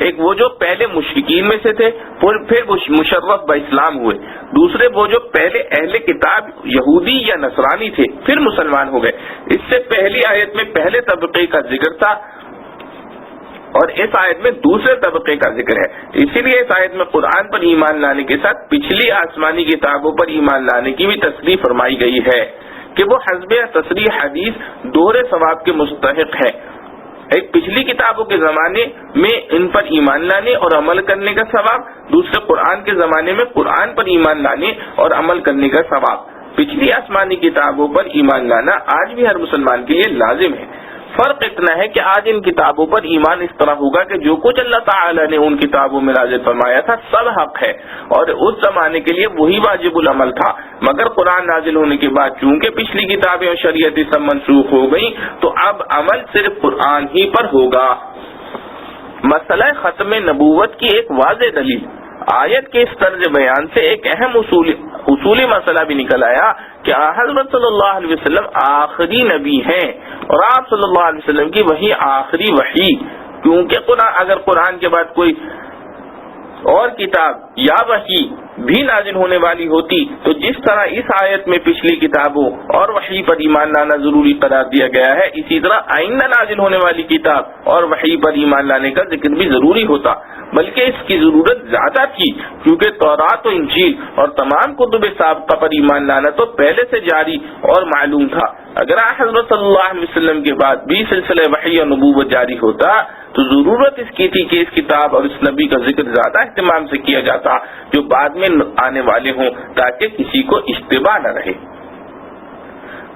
ایک وہ جو پہلے مشرکین میں سے تھے پھر مشرف با اسلام ہوئے، دوسرے وہ جو پہلے اہل کتاب یہودی یا نصرانی تھے پھر مسلمان ہو گئے. اس سے پہلی آیت میں پہلے طبقے کا ذکر تھا اور اس آیت میں دوسرے طبقے کا ذکر ہے. اسی لیے اس آیت میں قرآن پر ایمان لانے کے ساتھ پچھلی آسمانی کتابوں پر ایمان لانے کی بھی تصریح فرمائی گئی ہے کہ وہ حسب تصریح حدیث دوہرے ثواب کے مستحق ہے. ایک پچھلی کتابوں کے زمانے میں ان پر ایمان لانے اور عمل کرنے کا ثواب، دوسرے قرآن کے زمانے میں قرآن پر ایمان لانے اور عمل کرنے کا ثواب. پچھلی آسمانی کتابوں پر ایمان لانا آج بھی ہر مسلمان کے لیے لازم ہے. فرق اتنا ہے کہ آج ان کتابوں پر ایمان اس طرح ہوگا کہ جو کچھ اللہ تعالی نے ان کتابوں میں نازل فرمایا تھا سب حق ہے اور اس زمانے کے لیے وہی واجب العمل تھا، مگر قرآن نازل ہونے کے بعد چونکہ پچھلی کتابیں اور شریعتیں سب منسوخ ہو گئی تو اب عمل صرف قرآن ہی پر ہوگا۔ مسئلہ ختم نبوت کی ایک واضح دلیل آیت کے اس طرز بیان سے ایک اہم اصولی مسئلہ بھی نکل آیا کہ حضرت صلی اللہ علیہ وسلم آخری نبی ہیں اور آپ صلی اللہ علیہ وسلم کی وہی آخری وحی، کیونکہ اگر قرآن کے بعد کوئی اور کتاب یا وحی بھی نازل ہونے والی ہوتی تو جس طرح اس آیت میں پچھلی کتابوں اور وحی پر ایمان لانا ضروری قرار دیا گیا ہے، اسی طرح آئندہ نازل ہونے والی کتاب اور وحی پر ایمان لانے کا ذکر بھی ضروری ہوتا، بلکہ اس کی ضرورت زیادہ تھی کیونکہ تورات و انجیل اور تمام کتب سابقہ پر ایمان لانا تو پہلے سے جاری اور معلوم تھا۔ اگر حضرت صلی اللہ علیہ وسلم کے بعد بھی سلسلہ وحی اور نبوت جاری ہوتا تو ضرورت اس کی تھی کہ اس کتاب اور اس نبی کا ذکر زیادہ اہتمام سے کیا جاتا جو بعد میں آنے والے ہوں تاکہ کسی کو اشتباہ نہ رہے،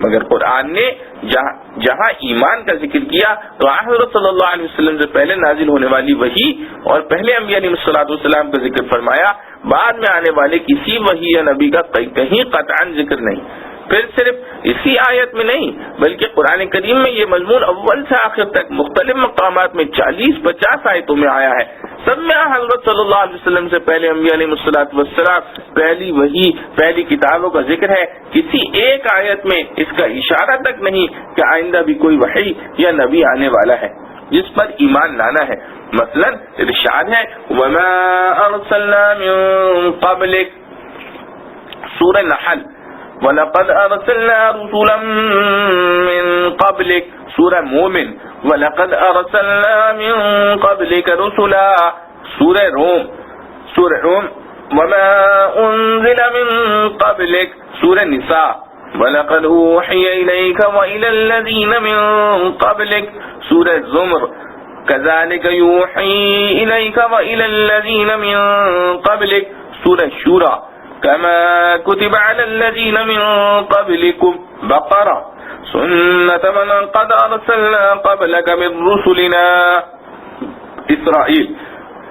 مگر قرآن نے جہاں ایمان کا ذکر کیا تو حضرت صلی اللہ علیہ وسلم سے پہلے نازل ہونے والی وحی اور پہلے انبیاء علیہ الصلوۃ والسلام کا ذکر فرمایا، بعد میں آنے والے کسی وحی یا نبی کا کہیں قطعاً ذکر نہیں۔ پھر صرف اسی آیت میں نہیں بلکہ قرآن کریم میں یہ مضمون اول سے آخر تک مختلف مقامات میں 40-50 آیتوں میں آیا ہے، سب میں حضرت صلی اللہ علیہ وسلم سے پہلے انبیاء علیہ الصلوۃ والسلام پہلی وحی پہلی کتابوں کا ذکر ہے، کسی ایک آیت میں اس کا اشارہ تک نہیں کہ آئندہ بھی کوئی وحی یا نبی آنے والا ہے جس پر ایمان لانا ہے۔ مثلا ارشاد ہے وَمَا أَرْسَلْنَا مِن قَبْلِكَ سورہ نحل، وَلَقَدْ أَرْسَلْنَا رُسُلًا مِّن قَبْلِكَ سورہ مومن، وَلَقَدْ أَرْسَلْنَا مِن قَبْلِكَ رُسُلًا سورہ روم، وَمَا أُنزِلَ مِن قَبْلِكَ سورہ نساء، وَلَقَدْ أُوحِيَ إِلَيْكَ وَإِلَى الَّذِينَ مِن قَبْلِكَ سورہ زمر، كَذَلِكَ يُوحِي إِلَيْكَ وَإِلَى الَّذِينَ مِن قَبْلِكَ سورہ شورى، كما كتب على الذين من قبلكم بقرة سنة من قد أرسلنا قبلك من رسلنا اسرائیل۔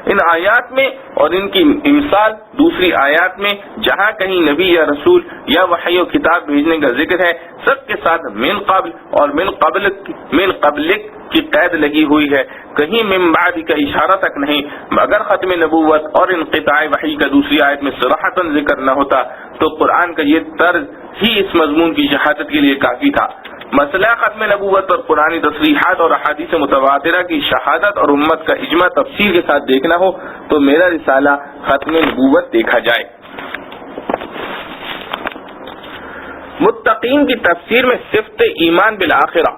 ان آیات میں اور ان کی مثال دوسری آیات میں جہاں کہیں نبی یا رسول یا وحی و کتاب بھیجنے کا ذکر ہے سب کے ساتھ من قبل اور من قبلک کی قید لگی ہوئی ہے، کہیں من بعد کا اشارہ تک نہیں، مگر ختم نبوت اور انقطاع وحی کا دوسری آیت میں صراحتاً ذکر نہ ہوتا تو قرآن کا یہ طرز ہی اس مضمون کی شہادت کے لیے کافی تھا۔ مسئلہ ختم نبوت اور قرآنی تصریحات اور احادیث متواترہ کی شہادت اور امت کا اجماع تفصیل کے ساتھ دیکھنا ہو تو میرا رسالہ ختم نبوت دیکھا جائے۔ متقین کی تفسیر میں صفت ایمان بالآخرہ،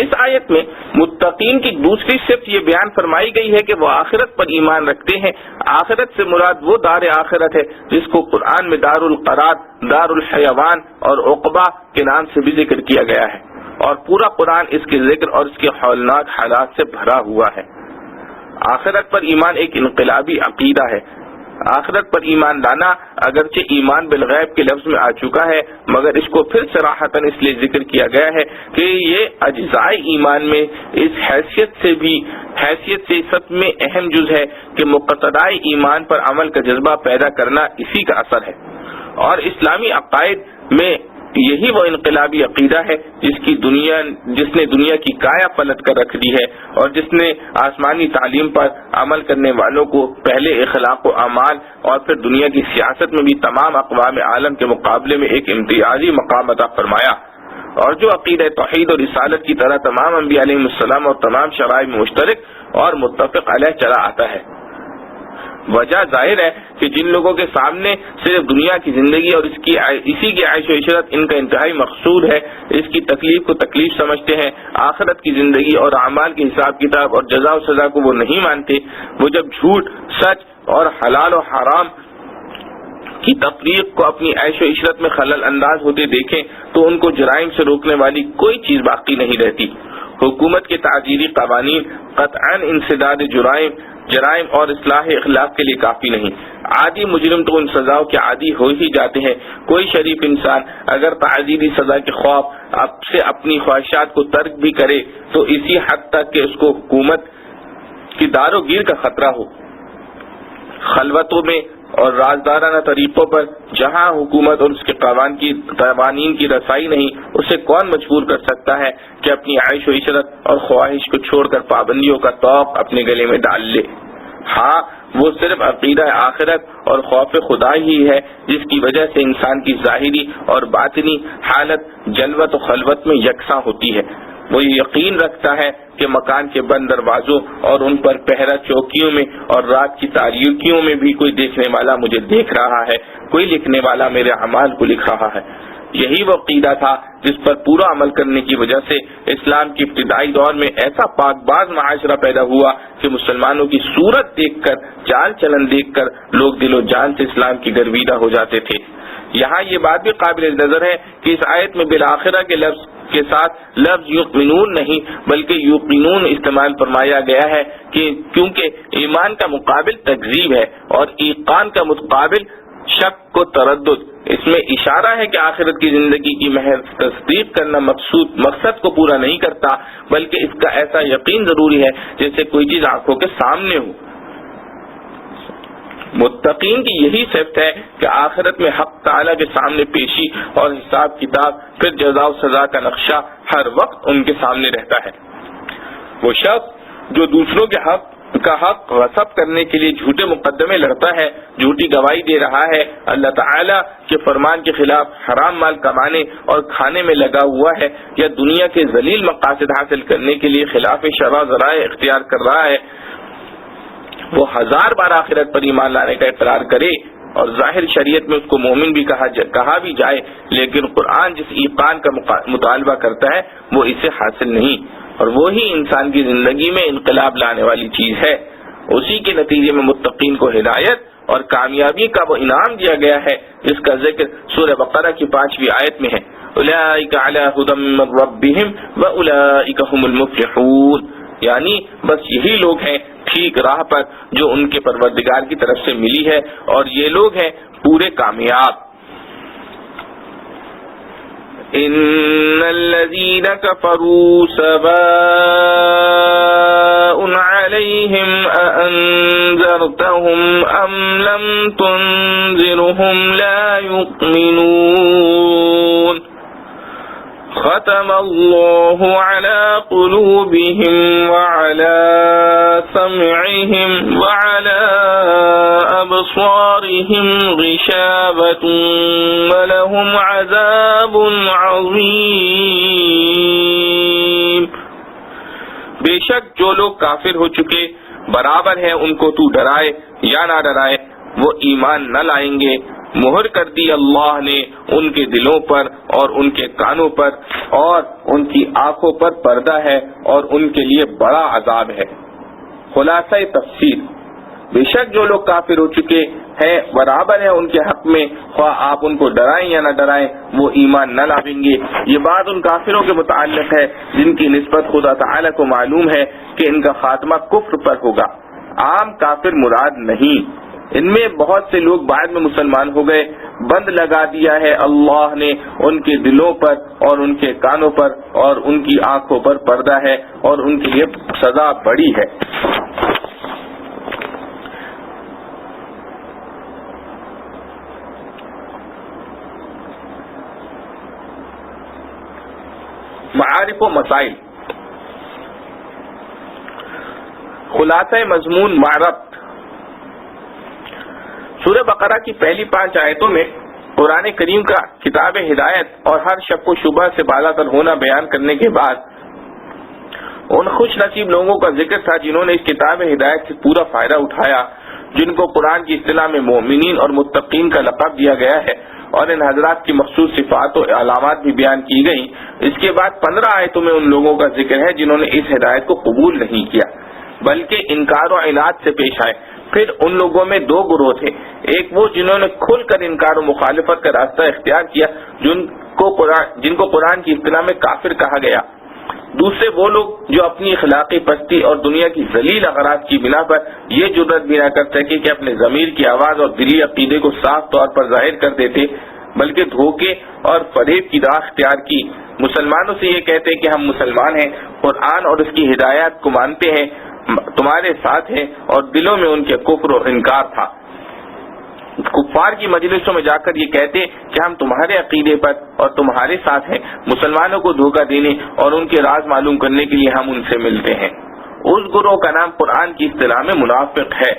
اس آیت میں متقین کی دوسری صفت یہ بیان فرمائی گئی ہے کہ وہ آخرت پر ایمان رکھتے ہیں۔ آخرت سے مراد وہ دار آخرت ہے جس کو قرآن میں دار القرار، دار الحیوان اور عقبہ کے نام سے بھی ذکر کیا گیا ہے، اور پورا قرآن اس کے ذکر اور اس کے ہولناک حالات سے بھرا ہوا ہے۔ آخرت پر ایمان ایک انقلابی عقیدہ ہے۔ آخرت پر ایمان لانا اگرچہ ایمان بالغیب کے لفظ میں آ چکا ہے مگر اس کو پھر صراحتاً اس لیے ذکر کیا گیا ہے کہ یہ اجزائے ایمان میں اس حیثیت سے سب میں اہم جز ہے کہ مقتضائے ایمان پر عمل کا جذبہ پیدا کرنا اسی کا اثر ہے، اور اسلامی عقائد میں یہی وہ انقلابی عقیدہ ہے جس نے دنیا کی کایا پلٹ کر رکھ دی ہے، اور جس نے آسمانی تعلیم پر عمل کرنے والوں کو پہلے اخلاق و اعمال اور پھر دنیا کی سیاست میں بھی تمام اقوام عالم کے مقابلے میں ایک امتیازی مقام عطا فرمایا، اور جو عقیدہ توحید اور رسالت کی طرح تمام انبیاء علیہ السلام اور تمام شرائع میں مشترک اور متفق علیہ چلا آتا ہے۔ وجہ ظاہر ہے کہ جن لوگوں کے سامنے صرف دنیا کی زندگی اور اسی کی عیش و عشرت ان کا انتہائی مقصود ہے، اس کی تکلیف کو تکلیف سمجھتے ہیں، آخرت کی زندگی اور اعمال کے حساب کتاب اور جزا و سزا کو وہ نہیں مانتے، وہ جب جھوٹ، سچ اور حلال و حرام کی تفریق کو اپنی عیش و عشرت میں خلل انداز ہوتے دیکھیں تو ان کو جرائم سے روکنے والی کوئی چیز باقی نہیں رہتی۔ حکومت کے تعزیری قوانین قطعاً انسداد جرائم اور اصلاح اخلاق کے لیے کافی نہیں. عادی مجرم تو ان سزاؤں کے عادی ہو ہی جاتے ہیں. کوئی شریف انسان اگر تعزیری سزا کے خوف اب سے اپنی خواہشات کو ترک بھی کرے تو اسی حد تک کہ اس کو حکومت کی دار و گیر کا خطرہ ہو. خلوتوں میں اور رازدارانہ طریقوں پر جہاں حکومت اور اس کے قوانین کی رسائی نہیں، اسے کون مجبور کر سکتا ہے کہ اپنی عیش و عشرت اور خواہش کو چھوڑ کر پابندیوں کا طوق اپنے گلے میں ڈال لے. ہاں، وہ صرف عقیدہ آخرت اور خوف خدا ہی ہے جس کی وجہ سے انسان کی ظاہری اور باطنی حالت جلوت و خلوت میں یکساں ہوتی ہے. وہ یقین رکھتا ہے کہ مکان کے بند دروازوں اور ان پر پہرا چوکیوں میں اور رات کی تاریکیوں میں بھی کوئی دیکھنے والا مجھے دیکھ رہا ہے، کوئی لکھنے والا میرے اعمال کو لکھ رہا ہے. یہی وہ عقیدہ تھا جس پر پورا عمل کرنے کی وجہ سے اسلام کی ابتدائی دور میں ایسا پاک باز معاشرہ پیدا ہوا کہ مسلمانوں کی صورت دیکھ کر، چال چلن دیکھ کر لوگ دل و جان سے اسلام کی گرویدہ ہو جاتے تھے. یہاں یہ بات بھی قابل نظر ہے کہ اس آیت میں بالآخرہ کے لفظ کے ساتھ لفظ یقینون نہیں بلکہ یقینون استعمال فرمایا گیا ہے کہ کیونکہ ایمان کا مقابل تکذیب ہے اور ایقان کا مقابل شک و تردد. اس میں اشارہ ہے کہ آخرت کی زندگی کی محض تصدیق کرنا مقصد کو پورا نہیں کرتا بلکہ اس کا ایسا یقین ضروری ہے جیسے کوئی چیز آنکھوں کے سامنے ہو. متقین کی یہی صفت ہے کہ آخرت میں حق تعالیٰ کے سامنے پیشی اور حساب کتاب، پھر جزا و سزا کا نقشہ ہر وقت ان کے سامنے رہتا ہے. وہ شخص جو دوسروں کے حق غصب کرنے کے لیے جھوٹے مقدمے لڑتا ہے، جھوٹی گواہی دے رہا ہے، اللہ تعالیٰ کے فرمان کے خلاف حرام مال کمانے اور کھانے میں لگا ہوا ہے، یا دنیا کے ذلیل مقاصد حاصل کرنے کے لیے خلاف شرع ذرائع اختیار کر رہا ہے، وہ 1000 بار آخرت پر ایمان لانے کا اقرار کرے اور ظاہر شریعت میں اس کو مومن بھی کہا بھی جائے، لیکن قرآن جس ایقان کا مطالبہ کرتا ہے وہ اسے حاصل نہیں، اور وہی انسان کی زندگی میں انقلاب لانے والی چیز ہے. اسی کے نتیجے میں متقین کو ہدایت اور کامیابی کا وہ انعام دیا گیا ہے جس کا ذکر سورہ بقرہ کی 5ویں آیت میں ہے. اولئک علی ھدی من ربہم واولئک ھم المفلحون، یعنی بس یہی لوگ ہیں ٹھیک راہ پر جو ان کے پروردگار کی طرف سے ملی ہے، اور یہ لوگ ہیں پورے کامیاب. ان الذين كفروا سواء عليهم أأنذرتهم ام لم تنذرهم لا يؤمنون. ختم الله على قلوبهم وعلى سمعهم وعلى أبصارهم غشاوة ولهم عذاب عظيم. بے شک جو لوگ کافر ہو چکے برابر ہے ان کو تو ڈرائے یا نہ ڈرائے وہ ایمان نہ لائیں گے. مہر کر دی اللہ نے ان کے دلوں پر اور ان کے کانوں پر اور ان کی آنکھوں پر پردہ ہے اور ان کے لیے بڑا عذاب ہے. خلاصہ تفسیر، بے شک جو لوگ کافر ہو چکے ہیں برابر ہے ان کے حق میں، خواہ آپ ان کو ڈرائیں یا نہ ڈرائیں وہ ایمان نہ لائیں گے. یہ بات ان کافروں کے متعلق ہے جن کی نسبت خدا تعالیٰ کو معلوم ہے کہ ان کا خاتمہ کفر پر ہوگا. عام کافر مراد نہیں، ان میں بہت سے لوگ بعد میں مسلمان ہو گئے. بند لگا دیا ہے اللہ نے ان کے دلوں پر اور ان کے کانوں پر اور ان کی آنکھوں پر پردہ ہے اور ان کے لیے سزا بڑی ہے. معارف و مسائل. خلاصہ مضمون معرفت. سورہ بقرہ کی پہلی 5 آیتوں میں قرآن کریم کا کتاب ہدایت اور ہر شک و شبہ سے بالا تر ہونا بیان کرنے کے بعد ان خوش نصیب لوگوں کا ذکر تھا جنہوں نے اس کتاب ہدایت سے پورا فائدہ اٹھایا، جن کو قرآن کی اصطلاح میں مومنین اور متقین کا لقب دیا گیا ہے، اور ان حضرات کی مخصوص صفات و علامات بھی بیان کی گئیں. اس کے بعد 15 آیتوں میں ان لوگوں کا ذکر ہے جنہوں نے اس ہدایت کو قبول نہیں کیا بلکہ انکار و عناد سے پیش آئے. پھر ان لوگوں میں 2 گروہ تھے، ایک وہ جنہوں نے کھل کر انکار و مخالفت کا راستہ اختیار کیا جن کو قرآن کی اصطلاح میں کافر کہا گیا، دوسرے وہ لوگ جو اپنی اخلاقی پستی اور دنیا کی ذلیل اغراض کی بنا پر یہ جرأت بھی نہ کر سکے کہ اپنے ضمیر کی آواز اور دلی عقیدے کو صاف طور پر ظاہر کر دیتے، بلکہ دھوکے اور فریب کی راہ اختیار کی، مسلمانوں سے یہ کہتے کہ ہم مسلمان ہیں، قرآن اور اس کی ہدایات کو مانتے ہیں، تمہارے ساتھ ہیں، اور دلوں میں ان کے کفر و انکار تھا۔ کفار کی مجلسوں میں جا کر یہ کہتے کہ ہم تمہارے عقیدے پر اور تمہارے ساتھ ہیں، مسلمانوں کو دھوکہ دینے اور ان کے راز معلوم کرنے کے لیے ہم ان سے ملتے ہیں۔ اس گروہ کا نام قرآن کی اصطلاح میں منافق ہے۔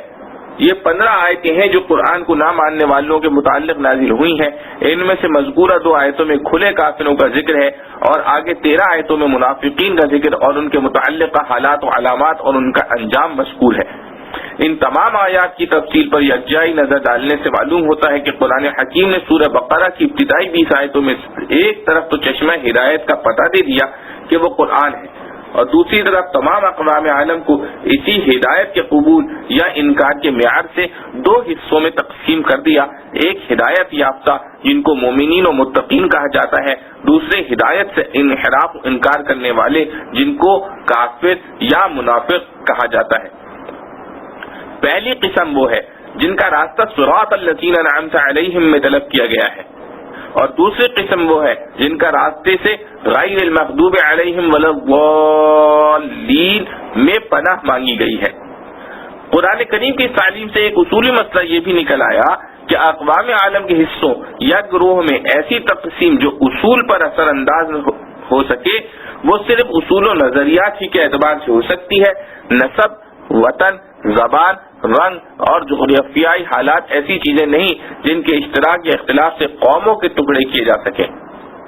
یہ 15 آیتیں ہیں جو قرآن کو نہ ماننے والوں کے متعلق نازل ہوئی ہیں۔ ان میں سے مذکورہ 2 آیتوں میں کھلے کافروں کا ذکر ہے، اور آگے 13 آیتوں میں منافقین کا ذکر اور ان کے متعلقہ حالات و علامات اور ان کا انجام مذکور ہے۔ ان تمام آیات کی تفصیل پر یکجائی نظر ڈالنے سے معلوم ہوتا ہے کہ قرآن حکیم نے سورہ بقرہ کی ابتدائی 20 آیتوں میں ایک طرف تو چشمہ ہدایت کا پتہ دے دیا کہ وہ قرآن ہے، اور دوسری طرف تمام اقوام عالم کو اسی ہدایت کے قبول یا انکار کے معیار سے 2 حصوں میں تقسیم کر دیا، ایک ہدایت یافتہ جن کو مومنین و متقین کہا جاتا ہے، دوسرے ہدایت سے انحراف و انکار کرنے والے جن کو کافر یا منافق کہا جاتا ہے۔ پہلی قسم وہ ہے جن کا راستہ صراط الذین انعمت علیہم میں طلب کیا گیا ہے، اور دوسری قسم وہ ہے جن کا راستے سے غیر المغضوب علیہم ولا الضالین میں پناہ مانگی گئی ہے۔ قرآن کریم کی تعلیم سے ایک اصولی مسئلہ یہ بھی نکل آیا کہ اقوام عالم کے حصوں یا گروہ میں ایسی تقسیم جو اصول پر اثر انداز ہو سکے وہ صرف اصول و نظریات ہی کے اعتبار سے ہو سکتی ہے۔ نسب، وطن، زبان، رنگ اور جغرافیائی حالات ایسی چیزیں نہیں جن کے اشتراک یا اختلاف سے قوموں کے ٹکڑے کیے جا سکیں۔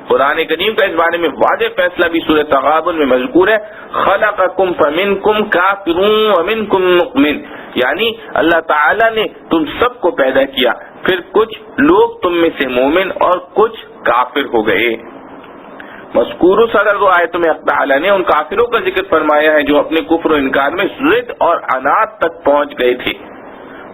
قرآن کریم کا اس بارے میں واضح فیصلہ بھی سورہ تغابن میں مذکور ہے، خلقکم فمنکم کافر ومنکم مؤمن، یعنی اللہ تعالیٰ نے تم سب کو پیدا کیا، پھر کچھ لوگ تم میں سے مومن اور کچھ کافر ہو گئے۔ مذکور صدر 2 آیتوں میں اللہ تعالیٰ نے ان کافروں کا ذکر فرمایا ہے جو اپنے کفر و انکار میں ضد اور عناد تک پہنچ گئے تھے،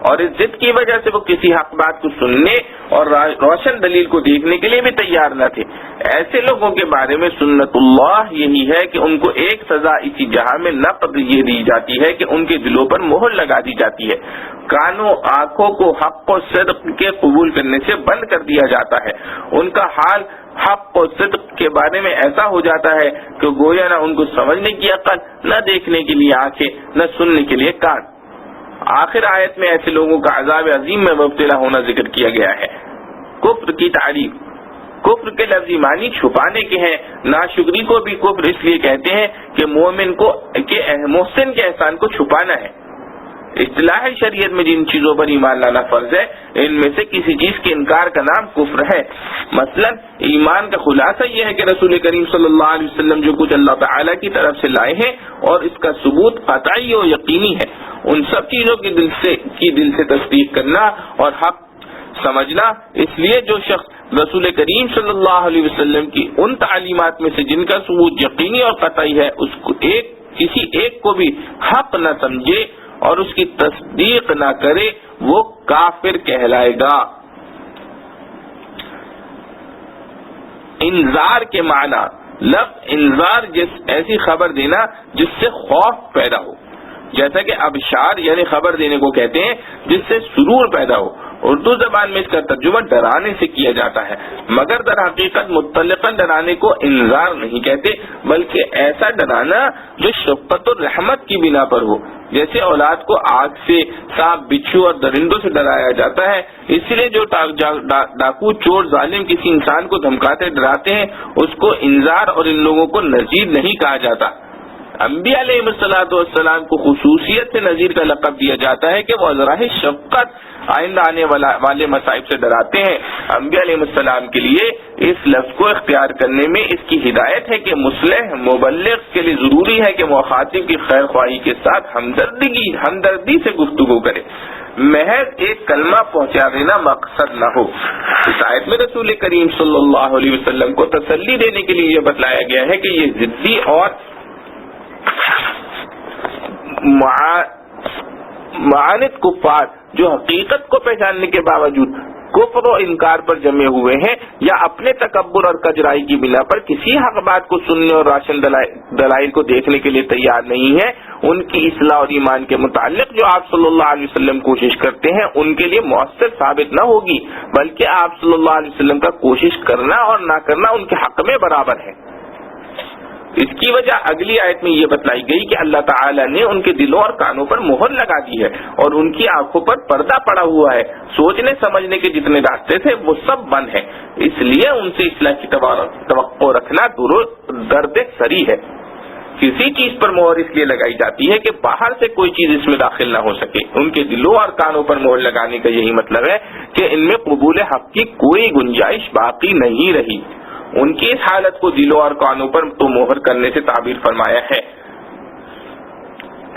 اور اس ضد کی وجہ سے وہ کسی حق بات کو سننے اور روشن دلیل کو دیکھنے کے لیے بھی تیار نہ تھے۔ ایسے لوگوں کے بارے میں سنت اللہ یہی ہے کہ ان کو ایک سزا اسی جہاں میں نقد یہ دی جاتی ہے کہ ان کے دلوں پر مہر لگا دی جاتی ہے، کانوں آنکھوں کو حق و صدق کے قبول کرنے سے بند کر دیا جاتا ہے، ان کا حال حق و صدق کے بارے میں ایسا ہو جاتا ہے کہ گویا نہ ان کو سمجھنے کی عقل، نہ دیکھنے کے لیے آنکھیں، نہ سننے کے لیے کان۔ آخر آیت میں ایسے لوگوں کا عذاب عظیم میں مبتلا ہونا ذکر کیا گیا ہے۔ کفر کی تعریف، کفر کے لفظی معنی چھپانے کے ہیں۔ ناشکری کو بھی کفر اس لیے کہتے ہیں کہ مومن کو محسن کے احسان کو چھپانا ہے۔ اصطلاح شریعت میں جن چیزوں پر ایمان لانا فرض ہے ان میں سے کسی چیز کے انکار کا نام کفر ہے۔ مثلا ایمان کا خلاصہ یہ ہے کہ رسول کریم صلی اللہ علیہ وسلم جو کچھ اللہ تعالیٰ کی طرف سے لائے ہیں اور اس کا ثبوت قطعی و یقینی ہے، ان سب چیزوں کی دل سے تصدیق کرنا اور حق سمجھنا۔ اس لیے جو شخص رسول کریم صلی اللہ علیہ وسلم کی ان تعلیمات میں سے جن کا ثبوت یقینی اور قطعی ہے اس کو کسی ایک کو بھی حق نہ سمجھے اور اس کی تصدیق نہ کرے وہ کافر کہلائے گا۔ انذار کے معنی، لفظ انذار ایسی خبر دینا جس سے خوف پیدا ہو، جیسا کہ ابشار یعنی خبر دینے کو کہتے ہیں جس سے سرور پیدا ہو۔ اردو زبان میں اس کا ترجمہ ڈرانے سے کیا جاتا ہے، مگر در حقیقت مطلقاً ڈرانے کو انذار نہیں کہتے، بلکہ ایسا ڈرانا جو شفقت اور رحمت کی بنا پر ہو، جیسے اولاد کو آگ سے، سانپ، بچھو اور درندوں سے ڈرایا جاتا ہے۔ اسی لیے جو ڈاکو، چور، ظالم کسی انسان کو دھمکاتے ڈراتے ہیں اس کو انذار اور ان لوگوں کو نذیر نہیں کہا جاتا۔ انبیاء علیہ السلام کو خصوصیت سے نذیر کا لقب دیا جاتا ہے کہ وہ ذرائع شفقت آئندہ آنے والے مصائب سے ڈراتے ہیں۔ انبیاء علیہ السلام کے لیے اس لفظ کو اختیار کرنے میں اس کی ہدایت ہے کہ مصلح مبلغ کے لیے ضروری ہے کہ مخاطب کی خیر خواہی کے ساتھ ہمدردی سے گفتگو کرے، محض ایک کلمہ پہنچا دینا مقصد نہ ہو۔ اس آیت میں رسول کریم صلی اللہ علیہ وسلم کو تسلی دینے کے لیے یہ بتلایا گیا ہے کہ یہ ضدی اور معاند کفار جو حقیقت کو پہچاننے کے باوجود کفر و انکار پر جمے ہوئے ہیں یا اپنے تکبر اور کجرائی کی بنا پر کسی حق بات کو سننے اور راشن دلائل کو دیکھنے کے لیے تیار نہیں ہے، ان کی اصلاح اور ایمان کے متعلق جو آپ صلی اللہ علیہ وسلم کوشش کرتے ہیں ان کے لیے مؤثر ثابت نہ ہوگی، بلکہ آپ صلی اللہ علیہ وسلم کا کوشش کرنا اور نہ کرنا ان کے حق میں برابر ہے۔ اس کی وجہ اگلی آیت میں یہ بتلائی گئی کہ اللہ تعالیٰ نے ان کے دلوں اور کانوں پر مہر لگا دی ہے اور ان کی آنکھوں پر پردہ پڑا ہوا ہے، سوچنے سمجھنے کے جتنے راستے تھے وہ سب بند ہیں، اس لیے ان سے اصلاح کی توقع رکھنا درد سری ہے۔ کسی چیز پر مہر اس لیے لگائی جاتی ہے کہ باہر سے کوئی چیز اس میں داخل نہ ہو سکے۔ ان کے دلوں اور کانوں پر مہر لگانے کا یہی مطلب ہے کہ ان میں قبول حق کی کوئی گنجائش باقی نہیں رہی۔ ان کی اس حالت کو دلوں اور کانوں پر تو مہر کرنے سے تعبیر فرمایا ہے،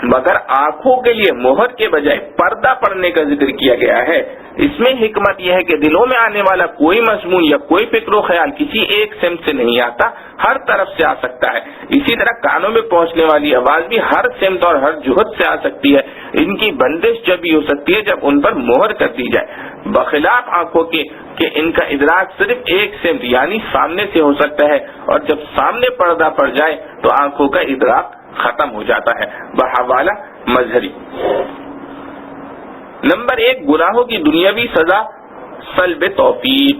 مگر آنکھوں کے لیے مہر کے بجائے پردہ پڑنے کا ذکر کیا گیا ہے۔ اس میں حکمت یہ ہے کہ دلوں میں آنے والا کوئی مضمون یا کوئی فکر و خیال کسی ایک سمت سے نہیں آتا، ہر طرف سے آ سکتا ہے۔ اسی طرح کانوں میں پہنچنے والی آواز بھی ہر سمت اور ہر جہت سے آ سکتی ہے۔ ان کی بندش جب ہی ہو سکتی ہے جب ان پر مہر کر دی جائے، بخلاف آنکھوں کے کہ ان کا ادراک صرف ایک سمت یعنی سامنے سے ہو سکتا ہے، اور جب سامنے پردہ پڑ جائے تو آنکھوں کا ادراک ختم ہو جاتا ہے۔ بحوالہ مظہری۔ نمبر 1، گناہوں کی دنیاوی سزا سلب توفیق۔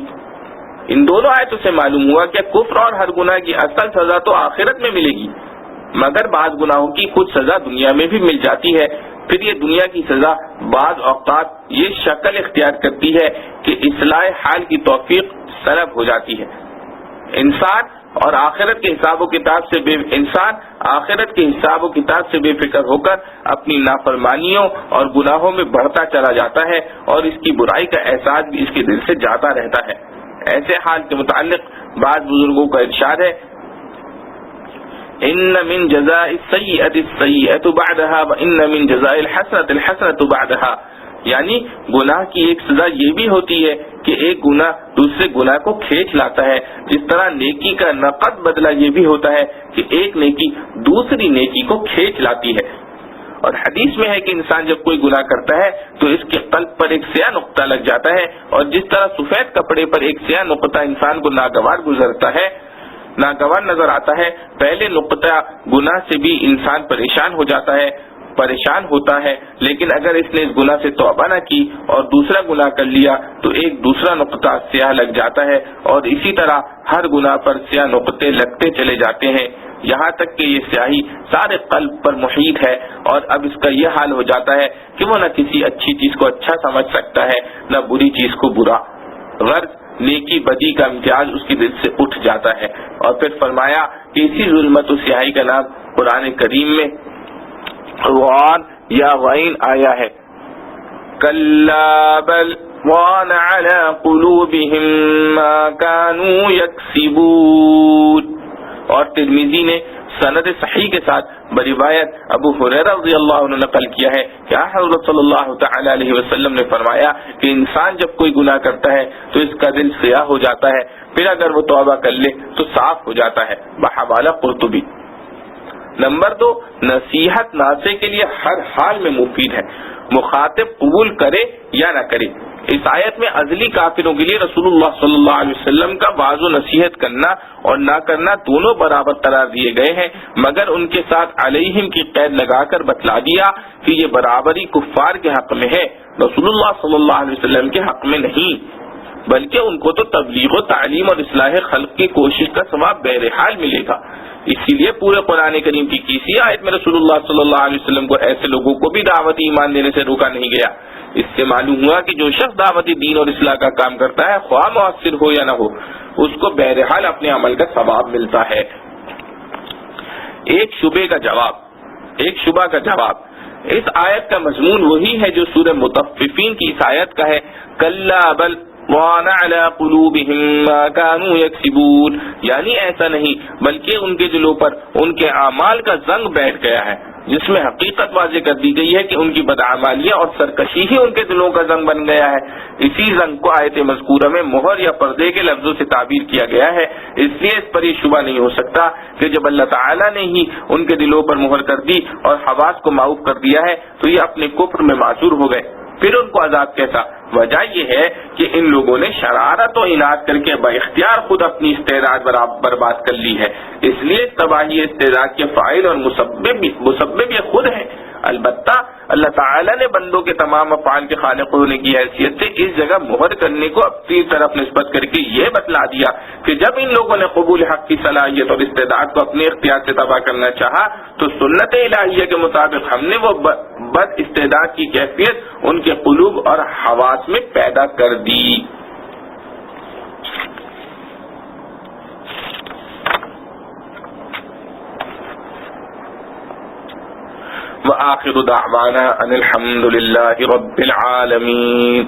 ان دونوں آیتوں سے معلوم ہوا کہ کفر اور ہر گناہ کی اصل سزا تو آخرت میں ملے گی، مگر بعض گناہوں کی کچھ سزا دنیا میں بھی مل جاتی ہے۔ پھر یہ دنیا کی سزا بعض اوقات یہ شکل اختیار کرتی ہے کہ اصلاح حال کی توفیق سلب ہو جاتی ہے۔ انسان آخرت کے حساب و کتاب سے بے فکر ہو کر اپنی نافرمانیوں اور گناہوں میں بڑھتا چلا جاتا ہے، اور اس کی برائی کا احساس بھی اس کے دل سے جاتا رہتا ہے۔ ایسے حال کے متعلق بعض بزرگوں کا ارشاد ہے، ان من جزاء السیئۃ السیئۃ بعدها وان من جزاء الحسنۃ الحسنۃ بعدها، یعنی گناہ کی ایک سزا یہ بھی ہوتی ہے کہ ایک گناہ دوسرے گناہ کو کھینچ لاتا ہے، جس طرح نیکی کا نقد بدلہ یہ بھی ہوتا ہے کہ ایک نیکی دوسری نیکی کو کھینچ لاتی ہے۔ اور حدیث میں ہے کہ انسان جب کوئی گناہ کرتا ہے تو اس کے قلب پر ایک سیاہ نقطہ لگ جاتا ہے، اور جس طرح سفید کپڑے پر ایک سیاہ نقطہ انسان کو ناگوار نظر آتا ہے، پہلے نقطہ گناہ سے بھی انسان پریشان ہوتا ہے، لیکن اگر اس نے اس گناہ سے توبہ نہ کی اور دوسرا گناہ کر لیا تو ایک دوسرا نقطہ سیاہ لگ جاتا ہے، اور اسی طرح ہر گناہ پر سیاہ نقطے لگتے چلے جاتے ہیں، یہاں تک کہ یہ سیاہی سارے قلب پر محیط ہے، اور اب اس کا یہ حال ہو جاتا ہے کہ وہ نہ کسی اچھی چیز کو اچھا سمجھ سکتا ہے، نہ بری چیز کو برا، غرض نیکی بدی کا امتیاز اس کے دل سے اٹھ جاتا ہے۔ اور پھر فرمایا کہ اسی ظلمت و سیاہی کا نام قرآن کریم میں غان یا غین آیا ہے، کلا بل وان علی قلوبہم ما کانوا یکسبون۔ اور ترمذی نے سند صحیح کے ساتھ بروایت ابو ہریرہ رضی اللہ عنہ نقل کیا ہے کہ حضرت صلی اللہ تعالی علیہ وسلم نے فرمایا کہ انسان جب کوئی گناہ کرتا ہے تو اس کا دل سیاہ ہو جاتا ہے، پھر اگر وہ توبہ کر لے تو صاف ہو جاتا ہے۔ بحوالہ قرطبی۔ نمبر 2، نصیحت ناصح کے لیے ہر حال میں مفید ہے، مخاطب قبول کرے یا نہ کرے۔ اس آیت میں ازلی کافروں کے لیے رسول اللہ صلی اللہ علیہ وسلم کا واعظ و نصیحت کرنا اور نہ کرنا دونوں برابر قرار دیے گئے ہیں، مگر ان کے ساتھ علیہم کی قید لگا کر بتلا دیا کہ یہ برابری کفار کے حق میں ہے، رسول اللہ صلی اللہ علیہ وسلم کے حق میں نہیں، بلکہ ان کو تو تبلیغ و تعلیم اور اصلاح خلق کی کوشش کا ثواب بہرحال ملے گا۔ اسی لیے پورے قرآن کریم کی کسی آیت میں رسول اللہ صلی اللہ علیہ وسلم کو ایسے لوگوں کو بھی دعوت ایمان دینے سے روکا نہیں گیا۔ اس سے معلوم ہوا کہ جو شخص دعوت دین اور اصلاح کا کام کرتا ہے، خواہ مؤثر ہو یا نہ ہو، اس کو بہرحال اپنے عمل کا ثواب ملتا ہے۔ ایک شبہ کا جواب، اس آیت کا مضمون وہی ہے جو سورہ مطففین کی اس آیت کا ہے، کلا بل وَعَنَ عَلَى قُلُوبِهِمْ مَا كَانُوا يَكْسِبُونَ، یعنی ایسا نہیں بلکہ ان کے دلوں پر ان کے اعمال کا زنگ بیٹھ گیا ہے، جس میں حقیقت واضح کر دی گئی ہے کہ ان کی بدعمالیاں اور سرکشی ہی ان کے دلوں کا زنگ بن گیا ہے۔ اسی زنگ کو آیت مذکورہ میں مہر یا پردے کے لفظوں سے تعبیر کیا گیا ہے، اس لیے اس پر یہ شبہ نہیں ہو سکتا کہ جب اللہ تعالیٰ نے ہی ان کے دلوں پر مہر کر دی اور حواس کو معوف کر دیا ہے تو یہ اپنے کفر میں معذور ہو گئے۔ پھر ان کو عذاب کیسا؟ وجہ یہ ہے کہ ان لوگوں نے شرارت و اناد کر کے باختیار خود اپنی استعداد برباد کر لی ہے، اس لیے تباہی استعداد کے فاعل اور مسبب یہ خود ہیں۔ البتہ اللہ تعالیٰ نے بندوں کے تمام افعال کے خالق ہونے کی حیثیت سے اس جگہ مہر کرنے کو اپنی طرف نسبت کر کے یہ بتلا دیا کہ جب ان لوگوں نے قبول حق کی صلاحیت اور استعداد کو اپنے اختیار سے تباہ کرنا چاہا تو سنت الہیہ کے مطابق ہم نے وہ بد استعداد کی کیفیت ان کے قلوب اور حواس میں پیدا کر دی۔ وآخر دعوانا ان الحمد للہ رب العالمین۔